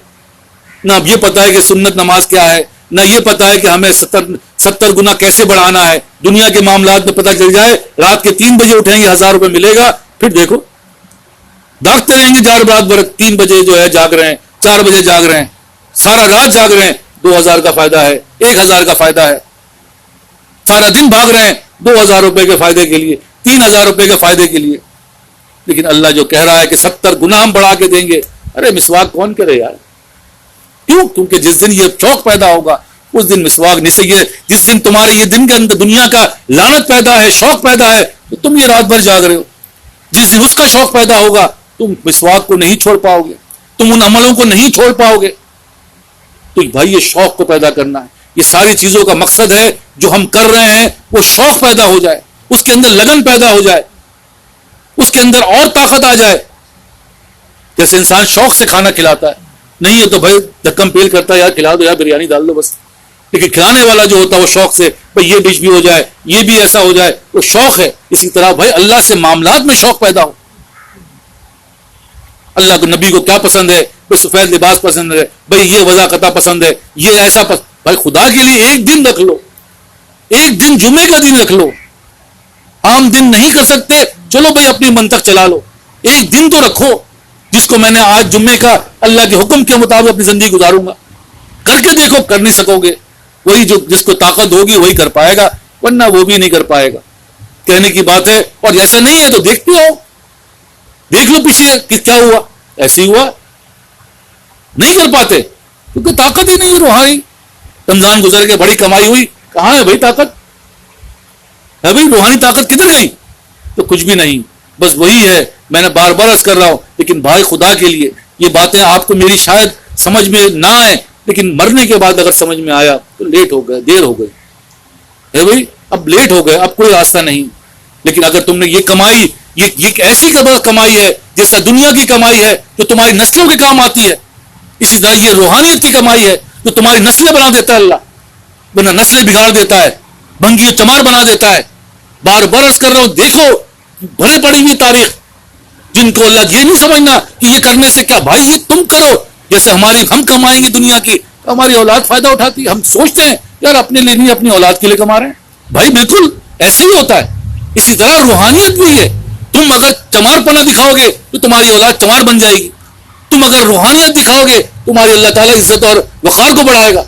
نہ اب یہ پتا ہے کہ سنت نماز کیا ہے، نہ یہ پتا ہے کہ ہمیں 70 گنا کیسے بڑھانا ہے. دنیا کے معاملات میں پتہ چل جائے، رات کے 3 بجے اٹھیں گے 1000 روپے ملے گا، پھر دیکھو جاگتے رہیں گے رات بھر. 3 بجے جو ہے جاگ رہے ہیں، 4 بجے جاگ رہے ہیں، سارا رات جاگ رہے ہیں. 2000 کا فائدہ ہے، 1000 کا فائدہ ہے. سارا دن بھاگ رہے ہیں 2000 روپے کے فائدے کے لیے، 3000 روپے کے فائدے کے لیے. لیکن اللہ جو کہہ رہا ہے کہ 70 گنا ہم بڑھا کے دیں گے. ارے مسواک کون کرے یار؟ کیوں؟ کیونکہ جس دن یہ شوق پیدا ہوگا اس دن مسواک نہیں سے. جس دن تمہارے یہ دن کے اندر دنیا کا لعنت پیدا ہے، شوق پیدا ہے، تو تم یہ رات بھر جاگ رہے ہو. جس دن اس کا شوق پیدا ہوگا تم مسواک کو نہیں چھوڑ پاؤ گے، تم ان عملوں کو نہیں چھوڑ پاؤ گے. تو بھائی یہ شوق کو پیدا کرنا ہے. یہ ساری چیزوں کا مقصد ہے جو ہم کر رہے ہیں، وہ شوق پیدا ہو جائے، اس کے اندر لگن پیدا ہو جائے، اس کے اندر اور طاقت آ جائے. جیسے انسان شوق سے کھانا کھلاتا ہے، نہیں ہے تو بھائی دھکم پیل کرتا ہے، یار کھلا دو، یار بریانی ڈال دو بس. لیکن کھلانے والا جو ہوتا ہے وہ شوق سے، بھائی یہ ڈش بھی ہو جائے، یہ بھی ایسا ہو جائے، وہ شوق ہے. اسی طرح بھائی اللہ سے معاملات میں شوق پیدا ہو. اللہ کو نبی کو کیا پسند ہے؟ بھائی سفید لباس پسند ہے، بھائی یہ وضع قطع پسند ہے، یہ ایسا بھائی خدا کے لیے ایک دن رکھ لو، ایک دن جمعے کا دن رکھ لو. عام دن نہیں کر سکتے، چلو بھائی اپنی منطق چلا لو، ایک دن تو رکھو جس کو میں نے آج جمعے کا اللہ کے حکم کے مطابق اپنی زندگی گزاروں گا. کر کے دیکھو، کر نہیں سکو گے، وہی جو جس کو طاقت ہوگی وہی کر پائے گا، ورنہ وہ بھی نہیں کر پائے گا. کہنے کی بات ہے. اور ایسا نہیں ہے تو دیکھتے ہو، دیکھ لو پیچھے کیا ہوا، ایسے ہی ہوا. نہیں کر پاتے کیونکہ طاقت ہی نہیں ہے روحانی. رمضان گزر کے بڑی کمائی ہوئی، کہاں ہے بھائی طاقت؟ ہے بھائی روحانی طاقت کدھر گئی؟ تو کچھ بھی نہیں. بس وہی ہے، میں نے بار بار عرض کر رہا ہوں. لیکن بھائی خدا کے لیے یہ باتیں آپ کو میری شاید سمجھ میں نہ آئے، لیکن مرنے کے بعد اگر سمجھ میں آیا تو لیٹ ہو گئے، دیر ہو گئی ہے بھائی. اب لیٹ ہو گئے، اب کوئی راستہ نہیں. لیکن اگر تم نے یہ کمائی، یہ ایسی کمائی ہے جیسا دنیا کی کمائی ہے جو تمہاری نسلوں کے کام آتی ہے، اسی طرح یہ روحانیت کی کمائی ہے جو تمہاری نسلیں بنا دیتا ہے اللہ، ورنہ نسلیں بگاڑ دیتا ہے، بھنگی و چمار بنا دیتا ہے. بار بار عرض کر رہا ہوں، دیکھو بھرے پڑی ہوئی تاریخ جن کو اللہ یہ نہیں سمجھنا کہ یہ کرنے سے کیا. بھائی یہ تم کرو، جیسے ہم کمائیں گے دنیا کی، ہماری اولاد فائدہ اٹھاتی ہے. ہم سوچتے ہیں یار اپنے لیے نہیں اپنی اولاد کے لیے کما رہے ہیں. بھائی بالکل ایسے ہی ہوتا ہے. اسی طرح روحانیت بھی ہے. تم اگر چمار پنا دکھاؤ گے تو تمہاری اولاد چمار بن جائے گی. تم اگر روحانیت دکھاؤ گے تمہاری اللہ تعالیٰ عزت اور وقار کو بڑھائے گا.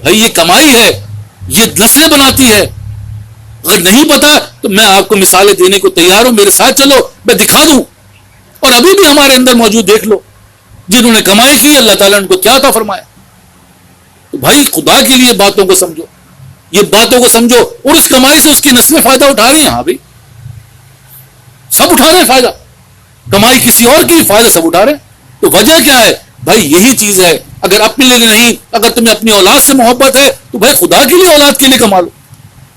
بھائی یہ کمائی ہے, یہ نسلیں بناتی ہے. اگر نہیں پتا تو میں آپ کو مثالیں دینے کو تیار ہوں, میرے ساتھ چلو میں دکھا دوں. اور ابھی بھی ہمارے اندر موجود دیکھ لو, جنہوں نے کمائی کی اللہ تعالیٰ نے ان کو کیا عطا فرمایا. تو بھائی خدا کے لیے باتوں کو سمجھو, یہ باتوں کو سمجھو. اور اس کمائی سے اس کی نسلیں فائدہ اٹھا رہی ہیں. ہاں بھائی سب اٹھا رہے ہیں فائدہ, کمائی کسی اور کی فائدہ سب اٹھا رہے ہیں. تو وجہ کیا ہے بھائی؟ یہی چیز ہے. اگر اپنے لیے نہیں, اگر تمہیں اپنی اولاد سے محبت ہے تو بھائی خدا کے لیے اولاد کے لیے کما لو,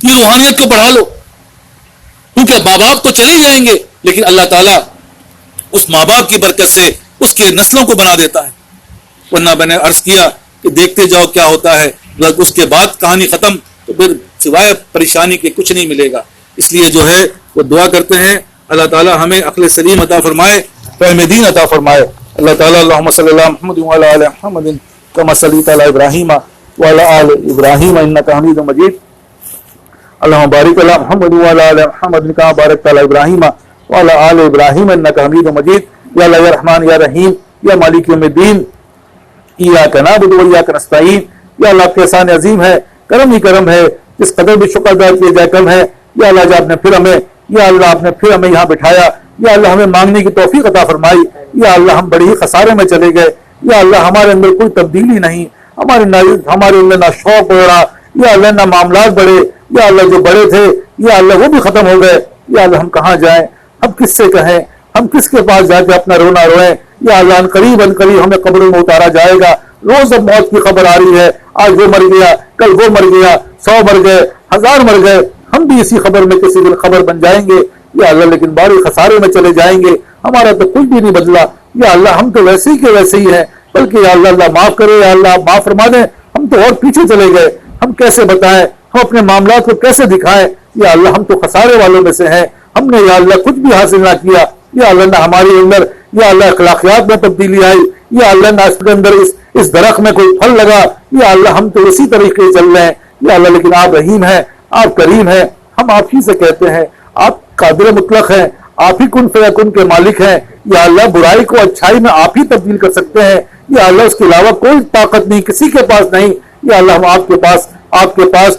یہ روحانیت کو بڑھا لو. کیونکہ ماں باپ تو چلے ہی جائیں گے, لیکن اللہ تعالیٰ اس ماں باپ کی برکت سے اس کے نسلوں کو بنا دیتا ہے. ورنہ میں نے عرض کیا کہ دیکھتے جاؤ کیا ہوتا ہے, اس کے بعد کہانی ختم تو پھر سوائے پریشانی کے کچھ نہیں ملے گا. اس لیے جو ہے وہ دعا کرتے ہیں اللہ تعالیٰ ہمیں عقل سلیم عطا فرمائے, فہم دین عطا فرمائے. اللہ تعالیٰ اللہم صلی اللہ محمد وعلی آل محمد کما صلیت علی ابراہیم وعلی آل ابراہیم انک حمید مجید. اللہم بارک علی محمد وعلی آل محمد کما بارکت علی ابراہیم وعلی آل ابراہیم انک حمید مجید. یا اللہ یا رحمان یا رحیم یا مالک یوم الدین, ایاک نعبد و ایاک نستعین. یا اللہ آپ کے احسان عظیم ہے, کرم ہی کرم ہے, جس قدر بھی شکر ادا کیا جائے کم ہے. یا اللہ جو آپ نے پھر ہمیں, یا اللہ آپ نے پھر ہمیں یہاں بٹھایا, یا اللہ ہمیں مانگنے کی توفیق عطا فرمائی. یا اللہ ہم بڑے ہی خسارے میں چلے گئے. یا اللہ ہمارے اندر کوئی تبدیلی نہیں, ہمارے اندر نہ شوق بڑھا, یا اللہ نہ معاملات بڑھے. یا اللہ جو بڑے تھے یا اللہ وہ بھی ختم ہو گئے. یا اللہ ہم کہاں جائیں, ہم کس سے کہیں, ہم کس کے پاس جا کے اپنا رونا روئیں. یا اللہ ان قریب ہمیں قبروں میں اتارا جائے گا. روز اب موت کی خبر آ رہی ہے, آج وہ مر گیا, کل وہ مر گیا, 100 مر گئے, 1000 مر گئے. ہم بھی اسی خبر میں کسی دن خبر بن جائیں گے. یا اللہ لیکن بڑے خسارے میں چلے جائیں گے, ہمارا تو کچھ بھی نہیں بدلا. یا اللہ ہم تو ویسے ہی کے ویسے ہی ہیں, بلکہ یا اللہ معاف کرے, یا اللہ آپ معاف فرما دیں. ہم تو اور پیچھے چلے گئے, ہم کیسے بتائیں, ہم اپنے معاملات کو کیسے دکھائیں. یا اللہ ہم تو خسارے والوں میں سے ہیں, ہم نے یا اللہ کچھ بھی حاصل نہ کیا. یا اللہ نہ ہمارے اندر یا اللہ اخلاقیات میں تبدیلی آئی, یا اللہ نہ اس کے اندر اس درخت میں کوئی پھل لگا. یا اللہ ہم تو اسی طریقے سے چل رہے ہیں. یا اللہ لیکن آپ رحیم ہیں, آپ کریم ہیں, ہم آپ ہی سے کہتے ہیں, آپ قادر مطلق ہیں, آپ ہی کن فیکن کے مالک ہیں. یا اللہ برائی کو اچھائی میں آپ ہی تبدیل کر سکتے ہیں. یا اللہ اس کے علاوہ کوئی طاقت نہیں, کسی کے پاس نہیں. یا اللہ ہم آپ کے پاس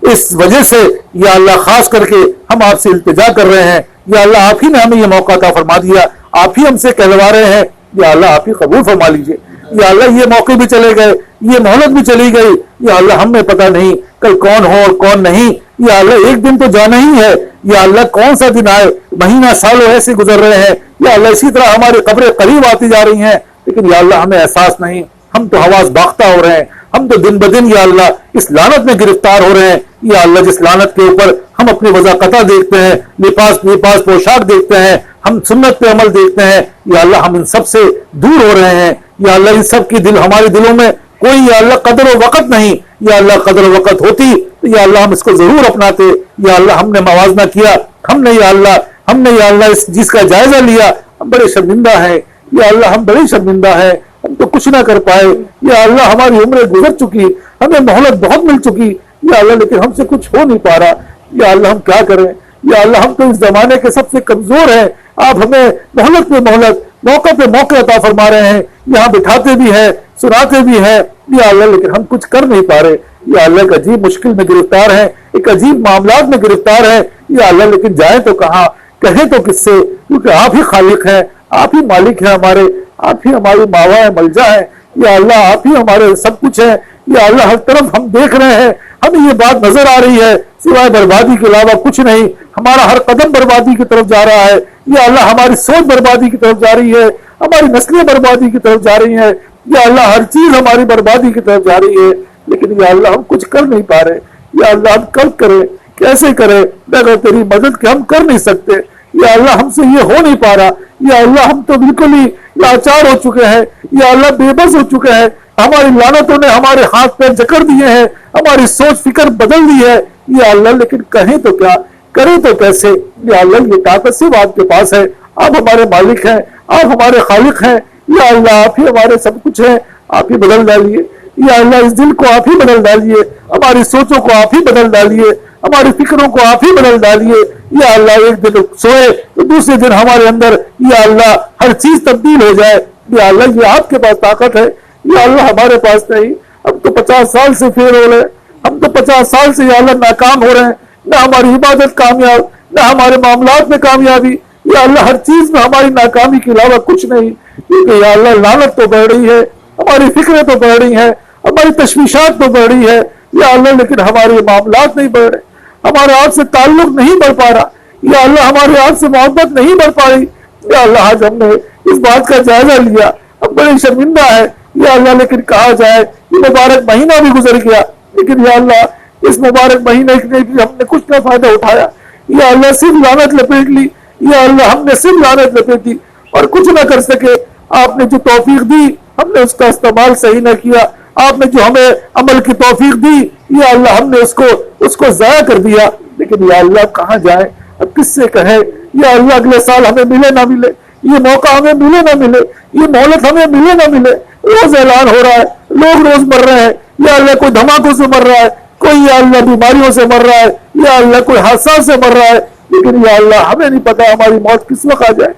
اس وجہ سے یا اللہ خاص کر کے ہم آپ سے التجا کر رہے ہیں. یا اللہ آپ ہی نے ہمیں یہ موقع عطا فرما دیا, آپ ہی ہم سے کہلوا رہے ہیں. یا اللہ آپ ہی قبول فرما لیجئے. یا اللہ یہ موقع بھی چلے گئے, یہ مہلت بھی چلی گئی. یا اللہ ہمیں پتہ نہیں کل کون ہو اور کون نہیں. یا اللہ ایک دن تو جانا ہی ہے. یا اللہ کون سا دن آئے, مہینہ سالوں ایسے گزر رہے ہیں. یا اللہ اسی طرح ہماری قبریں قریب آتی جا رہی ہیں, لیکن یا اللہ ہمیں احساس نہیں. ہم تو حواس باختہ ہو رہے ہیں, ہم تو دن بدن یا اللہ اس لعنت میں گرفتار ہو رہے ہیں. یا اللہ جس لعنت کے اوپر ہم اپنی وضاقتہ دیکھتے ہیں, لباس پوشاک دیکھتے ہیں, ہم سنت پہ عمل دیکھتے ہیں. یا اللہ ہم ان سب سے دور ہو رہے ہیں. یا اللہ ان سب کی ہمارے دلوں میں کوئی یا اللہ قدر و وقت نہیں. یا اللہ قدر و وقت ہوتی تو یا اللہ ہم اس کو ضرور اپناتے. یا اللہ ہم نے موازنہ کیا, ہم نے یا اللہ اس چیز کا جائزہ لیا, ہم بڑے شرمندہ ہیں. یا اللہ ہم بڑے شرمندہ ہیں, ہم تو کچھ نہ کر پائے. یا اللہ ہماری عمریں گزر چکی, ہمیں مہلت بہت مل چکی. یا اللہ لیکن ہم سے کچھ ہو نہیں پا رہا. یا اللہ ہم کیا کریں. یا اللہ ہم تو اس زمانے کے سب سے کمزور ہیں. آپ ہمیں مہلت پہ مہلت, موقع پہ موقع عطا فرما رہے ہیں, یہاں بٹھاتے بھی ہیں, سناتے بھی ہیں. یا اللہ لیکن ہم کچھ کر نہیں پا رہے. یا اللہ ایک عجیب مشکل میں گرفتار ہیں, ایک عجیب معاملات میں گرفتار ہیں. یا اللہ لیکن جائیں تو کہاں, کہیں تو کس سے, کیونکہ آپ ہی خالق ہیں, آپ ہی مالک ہیں ہمارے, آپ ہی ہماری ماوا ہے, ملجا ہے. یا اللہ آپ ہی ہمارے سب کچھ ہیں. یا اللہ ہر طرف ہم دیکھ رہے ہیں, ہمیں یہ بات نظر آ رہی ہے, سوائے بربادی کے علاوہ کچھ نہیں. ہمارا ہر قدم بربادی کی طرف جا رہا ہے. یا اللہ ہماری سوچ بربادی کی طرف جا رہی ہے, ہماری نسلیں بربادی کی طرف جا رہی ہیں. یا اللہ ہر چیز ہماری بربادی کی طرف جا رہی ہے, لیکن یا اللہ ہم کچھ کر نہیں پا رہے. یا اللہ ہم کب کریں, کیسے کریں, بغیر تیری مدد کے ہم کر نہیں سکتے. یا اللہ ہم سے یہ ہو نہیں پا رہا. یا اللہ ہم تو بالکل ہی لاچار ہو چکے ہیں. یا اللہ بے بس ہو چکے ہیں, ہماری لعنتوں نے ہمارے ہاتھ پیر جکڑ دیے ہیں, ہماری سوچ فکر بدل دی ہے. یا اللہ لیکن کہیں تو کیا, کریں تو کیسے. یا اللہ یہ طاقت صرف آپ کے پاس ہے, آپ ہمارے مالک ہیں, آپ ہمارے خالق ہیں. یا اللہ آپ ہی ہمارے سب کچھ ہیں, آپ ہی بدل ڈالیے. یا اللہ اس دل کو آپ ہی بدل ڈالیے، ہماری سوچوں کو آپ ہی بدل ڈالیے، ہماری فکروں کو آپ ہی بدل ڈالیے۔ یا اللہ ایک دن سوئے تو دوسرے دن ہمارے اندر یا اللہ ہر چیز تبدیل ہو جائے۔ یا اللہ یہ آپ کے پاس طاقت ہے، یا اللہ ہمارے پاس نہیں۔ ہم تو 50 سال سے فیل ہو رہے ہیں، ہم تو 50 سال سے یا اللہ ناکام ہو رہے ہیں، نہ ہماری عبادت کامیاب، نہ ہمارے معاملات میں کامیابی، یا اللہ ہر چیز میں ہماری ناکامی کے علاوہ کچھ نہیں۔ کیونکہ یا اللہ لعنت تو بڑھ رہی ہے، ہماری فکریں تو بڑھ رہی ہیں، ہماری تشویشات تو بڑھ رہی ہے یا اللہ، لیکن ہمارے معاملات نہیں بڑھ رہے، ہمارا آپ سے تعلق نہیں بڑھ پا رہا، یا اللہ ہمارے آپ سے محبت نہیں بڑھ پا رہی۔ یا اللہ آج ہم نے اس بات کا جائزہ لیا، اب بڑے شرمندہ ہے یا اللہ، لیکن کہا جائے یہ مبارک مہینہ بھی گزر گیا، لیکن یا اللہ اس مبارک مہینے کے ہم نے کچھ نہ فائدہ اٹھایا، یا اللہ صرف لعنت لپیٹ لی، یا اللہ ہم نے صرف لعنت لپیٹی اور کچھ نہ کر سکے۔ آپ نے جو توفیق دی ہم نے اس کا استعمال صحیح نہ کیا، آپ نے جو ہمیں عمل کی توفیق دی یا اللہ ہم نے اس کو ضائع کر دیا۔ لیکن یا اللہ کہاں جائیں، اب کس سے کہیں یا اللہ اگلے سال ہمیں ملے نہ ملے، یہ موقع ہمیں ملے نہ ملے، یہ مہلت ہمیں ملے نہ ملے۔ روز اعلان ہو رہا ہے، لوگ روز مر رہے ہیں یا اللہ، کوئی دھماکوں سے مر رہا ہے، کوئی یا اللہ بیماریوں سے مر رہا ہے، یا اللہ کوئی حادثات سے مر رہا ہے، لیکن یا اللہ ہمیں نہیں پتا ہماری موت کس وقت آ جائے۔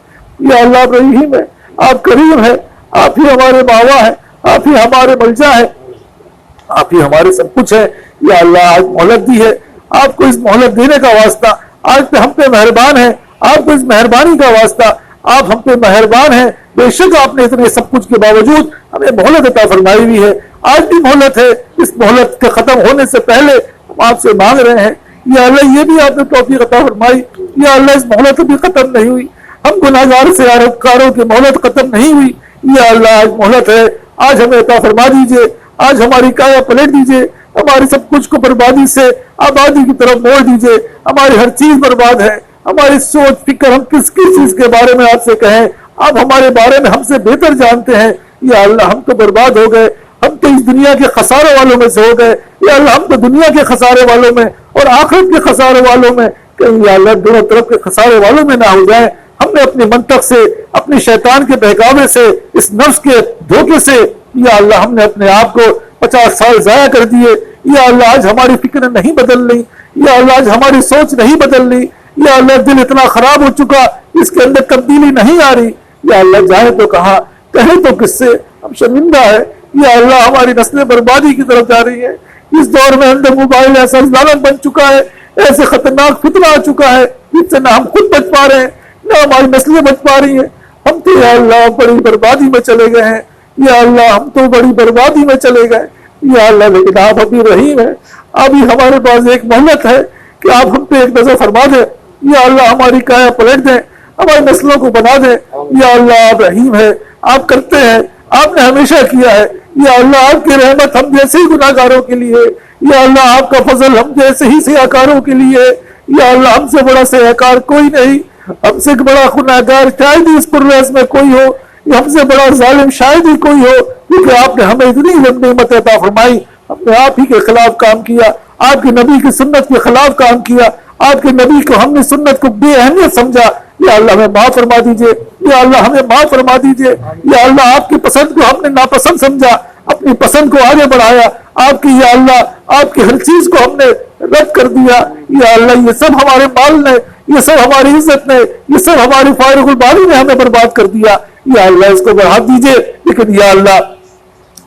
یا اللہ آپ رحیم ہے، آپ کریم ہے، آپ ہی ہمارے باوا ہیں، آپ ہی ہمارے ملجا ہے، آپ ہی ہمارے سب کچھ ہے۔ یا اللہ آج مہلت دی ہے، آپ کو اس مہلت دینے کا واسطہ، آج پہ ہم پہ مہربان ہیں، آپ کو اس مہربانی کا واسطہ، آپ ہم پہ مہربان ہیں۔ بے شک آپ نے اتنے سب کچھ کے باوجود ہمیں مہلت عطا فرمائی ہوئی ہے، آج بھی مہلت ہے۔ اس مہلت کے ختم ہونے سے پہلے ہم آپ سے مانگ رہے ہیں یا اللہ یہ بھی آپ نے توفیق عطا فرمائی، یا اللہ اس مہلت بھی ختم نہیں ہوئی، ہم گناہگار سے کاروں کی مہلت ختم نہیں ہوئی، یا اللہ آج مہلت ہے، آج ہمیں عطا فرما دیجئے، آج ہماری کایا پلٹ دیجئے، ہماری سب کچھ کو بربادی سے آبادی کی طرف موڑ دیجئے۔ ہماری ہر چیز برباد ہے، ہماری سوچ فکر، ہم کس چیز کے بارے میں آپ سے کہیں، آپ ہمارے بارے میں ہم سے بہتر جانتے ہیں۔ یا اللہ ہم تو برباد ہو گئے، ہم تو اس دنیا کے خسارے والوں میں سے ہو گئے، یا اللہ ہم تو دنیا کے خسارے والوں میں اور آخرت کے خسارے والوں میں، کہیں یا اللہ دونوں طرف کے خسارے والوں میں نہ ہو جائیں۔ ہم نے اپنی منطق سے، اپنی شیطان کے بہکاوے سے، اس نفس کے دھوکے سے یا اللہ ہم نے اپنے آپ کو 50 سال ضائع کر دیے۔ یا اللہ آج ہماری فکر نہیں بدل رہی، یا اللہ آج ہماری سوچ نہیں بدل رہی، یا اللہ دل اتنا خراب ہو چکا اس کے اندر تبدیلی نہیں آ رہی۔ یا اللہ جائے تو کہاں، کہے تو کس سے، ہم شرمندہ ہے۔ یا اللہ ہماری نسلیں بربادی کی طرف جا رہی ہیں، اس دور میں اندر موبائل ایسا ظالم بن چکا ہے، ایسے خطرناک فتنہ آ چکا ہے جس سے نہ ہم خود بچ پا رہے ہیں نہ ہماری نسلیں بچ پا رہی ہیں۔ ہم تو یا اللہ بڑی بربادی میں چلے گئے ہیں، یا اللہ ہم تو بڑی بربادی میں چلے گئے یا اللہ، لیکن آپ ابھی رحیم ہیں، ابھی ہمارے پاس ایک مہلت ہے کہ آپ ہم پہ ایک نظر فرما دیں، یا اللہ ہماری کایا پلٹ دیں، ہماری نسلوں کو بنا دیں۔ یا اللہ آپ رحیم ہے، آپ کرتے ہیں، آپ نے ہمیشہ کیا ہے۔ یا اللہ آپ کی رحمت ہم جیسے ہی گناہ گاروں کے لیے، یا اللہ آپ کا فضل ہم جیسے ہی سیاکاروں کے لیے، یا اللہ ہم سے بڑا سیاکار کوئی نہیں، ہم سے بڑا گناہ گار شاید ہی اس پرریس میں کوئی ہو، ہم سے بڑا ظالم شاید ہی کوئی ہو، کیونکہ آپ نے ہمیں اتنی نعمت عطا فرمائی، ہم نے آپ ہی کے خلاف کام کیا، آپ کے نبی کی سنت کے خلاف کام کیا، آپ کے نبی کو ہم نے سنت کو بے اہمیت سمجھا۔ یا اللہ ہمیں معاف فرما دیجئے، یا اللہ ہمیں معاف فرما دیجئے۔ یا اللہ آپ کی پسند کو ہم نے ناپسند سمجھا، اپنی پسند کو آگے بڑھایا، آپ کی یا اللہ آپ کی ہر چیز کو ہم نے رد کر دیا۔ یا اللہ یہ سب ہمارے مال نے، یہ سب ہماری عزت نے، یہ سب ہماری فارغ الباری نے ہمیں برباد کر دیا۔ یا اللہ اس کو بڑھا دیجئے، لیکن یا اللہ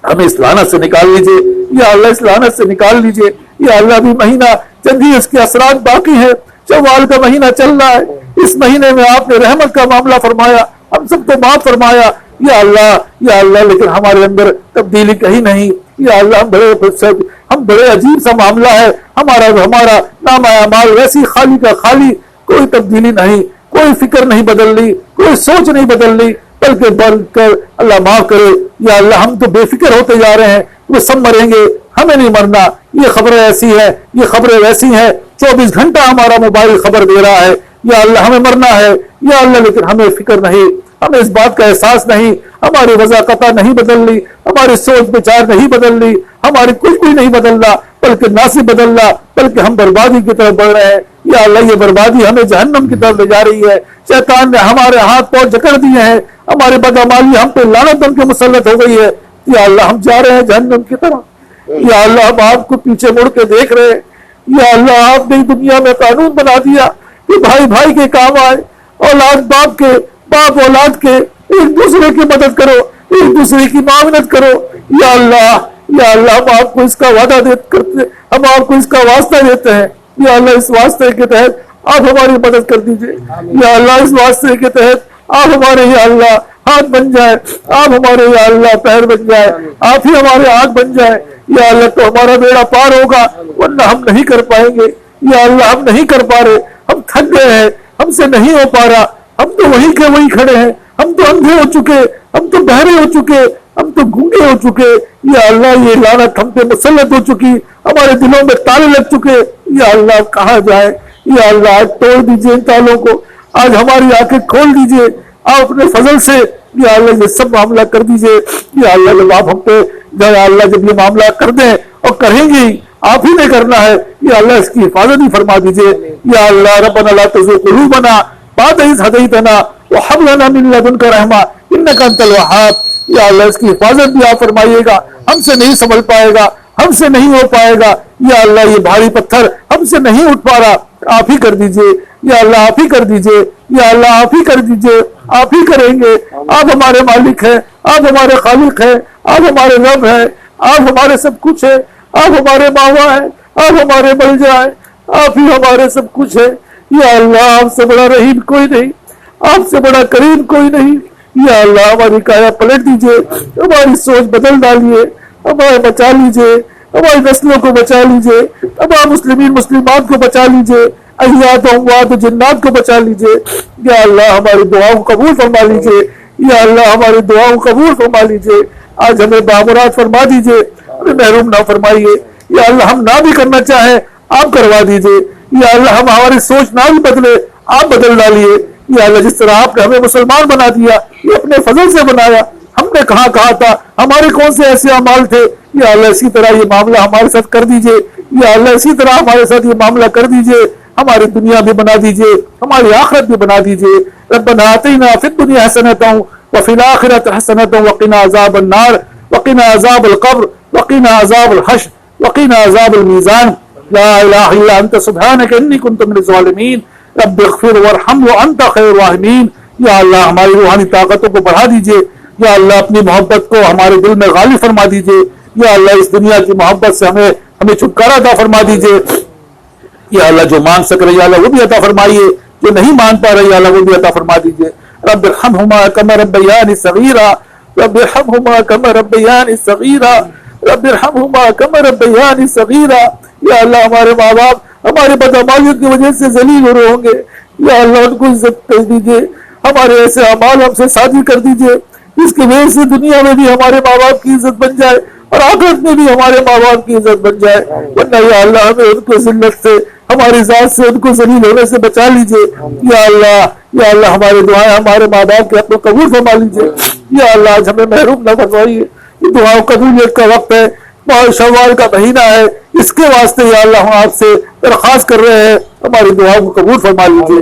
ہمیں اس لعنت سے نکال لیجئے، یا اللہ اس لعنت سے نکال لیجئے۔ یا اللہ بھی مہینہ چند ہی اس کے اثرات باقی ہیں، شوال کا مہینہ چل رہا ہے، اس مہینے میں آپ نے رحمت کا معاملہ فرمایا، ہم سب کو معاف فرمایا۔ یا اللہ لیکن ہمارے اندر تبدیلی کہیں نہیں۔ یا اللہ ہم بڑے عجیب سا معاملہ ہے، ہمارا نام اعمال ویسی خالی کا خالی، کوئی تبدیلی نہیں، کوئی فکر نہیں بدل لی، کوئی سوچ نہیں بدل لی، بلکہ اللہ معاف کرے۔ یا اللہ ہم تو بے فکر ہوتے جا رہے ہیں، وہ سب مریں گے، ہمیں نہیں مرنا، یہ خبریں ایسی ہیں، یہ خبریں ویسی ہیں، 24 گھنٹہ ہمارا موبائل خبر دے رہا ہے۔ یا اللہ ہمیں مرنا ہے، یا اللہ لیکن ہمیں فکر نہیں، ہمیں اس بات کا احساس نہیں، ہماری وضاقتہ نہیں بدل لی، ہماری سوچ بچار نہیں بدل لی، ہماری کچھ بھی نہیں بدل رہا، بلکہ ناصب بدل رہا، بلکہ ہم بربادی کی طرف بڑھ رہے ہیں۔ یا اللہ یہ بربادی ہمیں جہنم کی طرف لے جا رہی ہے، شیطان نے ہمارے ہاتھ پاؤں جکڑ دیے ہیں، ہمارے بدعمالی ہم پہ لعنت بن کے مسلط ہو گئی ہے۔ یا اللہ ہم جا رہے ہیں جہنم کی طرف، یا اللہ ہم آپ کو پیچھے مڑ کے دیکھ رہے ہیں، یا اللہ آپ نے دنیا میں قانون بنا دیا کہ بھائی بھائی کے کام آئے، اولاد باپ کے، باپ اولاد کے، ایک دوسرے کی مدد کرو، ایک دوسرے کی معاونت کرو، یا اللہ ہم آپ کو اس کا وعدہ کرتے، ہم آپ کو اس کا واسطہ دیتے ہیں، یا اللہ اس واسطے کے تحت آپ ہماری مدد کر دیجئے، یا اللہ اس واسطے کے تحت آپ ہمارے یا اللہ ہاتھ بن جائے، آپ ہمارے یا اللہ پیر بن جائے، آپ ہی ہمارے آنکھ بن جائے، یا اللہ تو ہمارا بیڑا پار ہوگا، ورنہ ہم نہیں کر پائیں گے، یا اللہ ہم نہیں کر پا رہے، ہم تھک گئے ہیں، ہم سے نہیں ہو پا رہا، ہم تو وہیں کے وہیں کھڑے ہیں، ہم تو اندھے ہو چکے، ہم تو بہرے ہو چکے، ہم تو گونگے ہو چکے، یا اللہ یہ لعنت ہم پہ مسلط ہو چکی، ہمارے دلوں میں تالے لگ چکے، یا اللہ کہاں جائے، یا اللہ آج توڑ دیجئے ان تالوں کو، آج ہماری آنکھیں کھول دیجئے آپ اپنے فضل سے، یا اللہ یہ سب معاملہ کر دیجئے، یا اللہ جب آپ ہم پہ یا اللہ جب یہ معاملہ کر دیں اور کریں گے آپ ہی نے کرنا ہے، یا اللہ اس کی حفاظت ہی فرما دیجئے، یا اللہ ربنا لا تزغ قلوبنا بعد إذ هديتنا وهب لنا من لدنك رحمة إنك أنت الوهاب، یا اللہ اس کی حفاظت بھی آپ فرمائیے گا، ہم سے نہیں سنبھل پائے گا، ہم سے نہیں ہو پائے گا، یا اللہ یہ بھاری پتھر ہم سے نہیں اٹھ پا رہا، آپ ہی کر دیجئے، یا اللہ آپ ہی کر دیجئے، یا اللہ آپ ہی کر دیجئے، آپ ہی کریں گے، آپ ہمارے مالک ہیں، آپ ہمارے خالق ہیں، آپ ہمارے رب ہیں، آپ ہمارے سب کچھ ہیں، آپ ہمارے ماوا ہیں، آپ ہمارے ملجا ہیں، آپ ہی ہمارے سب کچھ ہیں، یا اللہ آپ سے بڑا رحیم کوئی نہیں، آپ سے بڑا کریم کوئی نہیں، یا اللہ ہماری کایا پلٹ دیجئے، ہماری سوچ بدل ڈالیے، ہمارے بچا لیجئے، ہماری نسلوں کو بچا لیجئے، تمام مسلمین مسلمات کو بچا لیجئے، احیات و اموات و جنات کو بچا لیجئے، یا اللہ ہماری دعاؤں کو قبول فرما لیجئے، یا اللہ ہماری دعاؤں کو قبول فرما لیجئے، آج ہمیں بامراد فرما دیجئے، ہمیں محروم نہ فرمائیے، یا اللہ ہم نہ بھی کرنا چاہیں آپ کروا دیجئے، یا اللہ ہم ہماری سوچ نہ بھی بدلے آپ بدل ڈالیے، یا اللہ جس طرح آپ نے ہمیں مسلمان بنا دیا یہ اپنے فضل سے بنایا، ہم نے کہاں کہا تھا، ہمارے کون سے ایسے اعمال تھے، یا اللہ اسی طرح یہ معاملہ ہمارے ساتھ کر دیجئے، یا اللہ اسی طرح ہمارے ساتھ یہ معاملہ کر دیجئے، ہماری دنیا بھی بنا دیجئے، ہماری آخرت بھی بنا دیجئے، ربنا آتینا فی الدنیا حسنۃ وفی الآخرۃ حسنۃ وقنا عذاب النار وقنا عذاب القبر وقنا عذاب الحشر وقنا عذاب المیزان، لا الہ الا انت سبحانک انی کنت من الظالمین، رب اغفر وارحم وانت خیر الراحمین، یا اللہ ہماری روحانی طاقتوں کو بڑھا دیجئے، یا اللہ اپنی محبت کو ہمارے دل میں غالب فرما دیجئے، یا اللہ اس دنیا کی محبت سے ہمیں چھٹکارا عطا فرما دیجئے، یا اللہ جو مانگ سک رہے یا اللہ وہ بھی عطا فرمائیے، جو نہیں مانگ پا رہے یا اللہ وہ بھی عطا فرما دیجئے، رب ارحمہما کما ربیانی صغیرا، رب ارحمہما کما ربیانی صغیرا، رب ارحمہما کما ربیانی صغیرا، یا اللہ ہمارے ماں باپ ہمارے بدعمالیت کی وجہ سے ذلیل ہو رہے ہوں گے، یا اللہ ان کو عزت دے دیجئے، ہمارے ایسے اعمال ہم سے شادی کر دیجئے جس کی وجہ سے دنیا میں بھی ہمارے ماں باپ کی عزت بن جائے اور آخرت میں بھی ہمارے ماں باپ کی عزت بن جائے، ورنہ یا اللہ ہمیں ان کو ذلت سے ہماری ذات سے ان کو ذلیل ہونے سے بچا لیجئے، یا اللہ ہمارے دعائیں ہمارے ماں باپ کے حق میں قبول فرما لیجئے، یا اللہ آج ہمیں محروم نہ فرمائیے، یہ دعاؤں قبولیت کا وقت ہے، شوال کا مہینہ ہے، اس کے واسطے یا اللہ ہم آپ سے درخواست کر رہے ہیں ہماری دعاؤں کو قبول فرما لیجئے،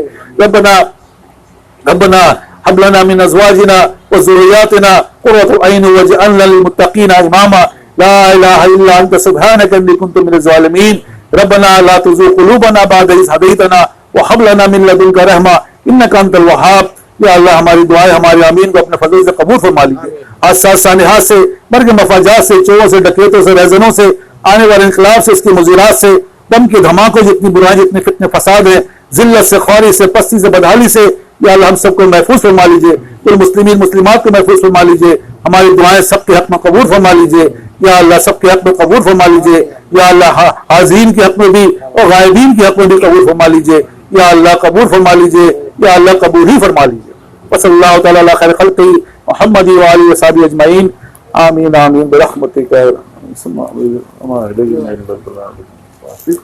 ربنا هب لنا من ازواجنا وذرياتنا قرة اعين واجعلنا للمتقين اماما، لا اله الا انت سبحانك اني كنت من الظالمين، ربنا لا تزغ قلوبنا بعد إذ هديتنا وهب لنا من لدنك رحمة انك انت الوهاب، یا اللہ ہماری دعائیں ہمارے آمین کو اپنے فضل سے قبول فرما لیجیے، حادثات سانحات سے، مرگ مفاجات سے، چوروں سے، ڈکیتوں سے، رہزنوں سے، آنے والے انقلاب سے، اس کی مضرات سے، بم کے دھماکوں، جتنی برائی، جتنے فتنے فساد ہیں، ذلت سے، خواری سے، پستی سے، بدحالی سے، یا اللہ ہم سب کو محفوظ فرما لیجئے، کل مسلمین مسلمات کو محفوظ فرما لیجئے، ہماری دعائیں سب کے حق میں قبول فرما لیجئے، یا اللہ سب کے حق میں قبول فرما لیجئے، یا اللہ حاضرین کے حق میں بھی اور غائبین کے حق میں بھی قبول فرما لیجئے، یا اللہ قبول فرما لیجئے، یا اللہ قبول ہی فرما لیجئے، وصلی اللہ تعالی علی خیر خلقہ محمد و آلہ و صحبہ اجمعین، آمین آمین برحمتک یا ارحم الراحمین۔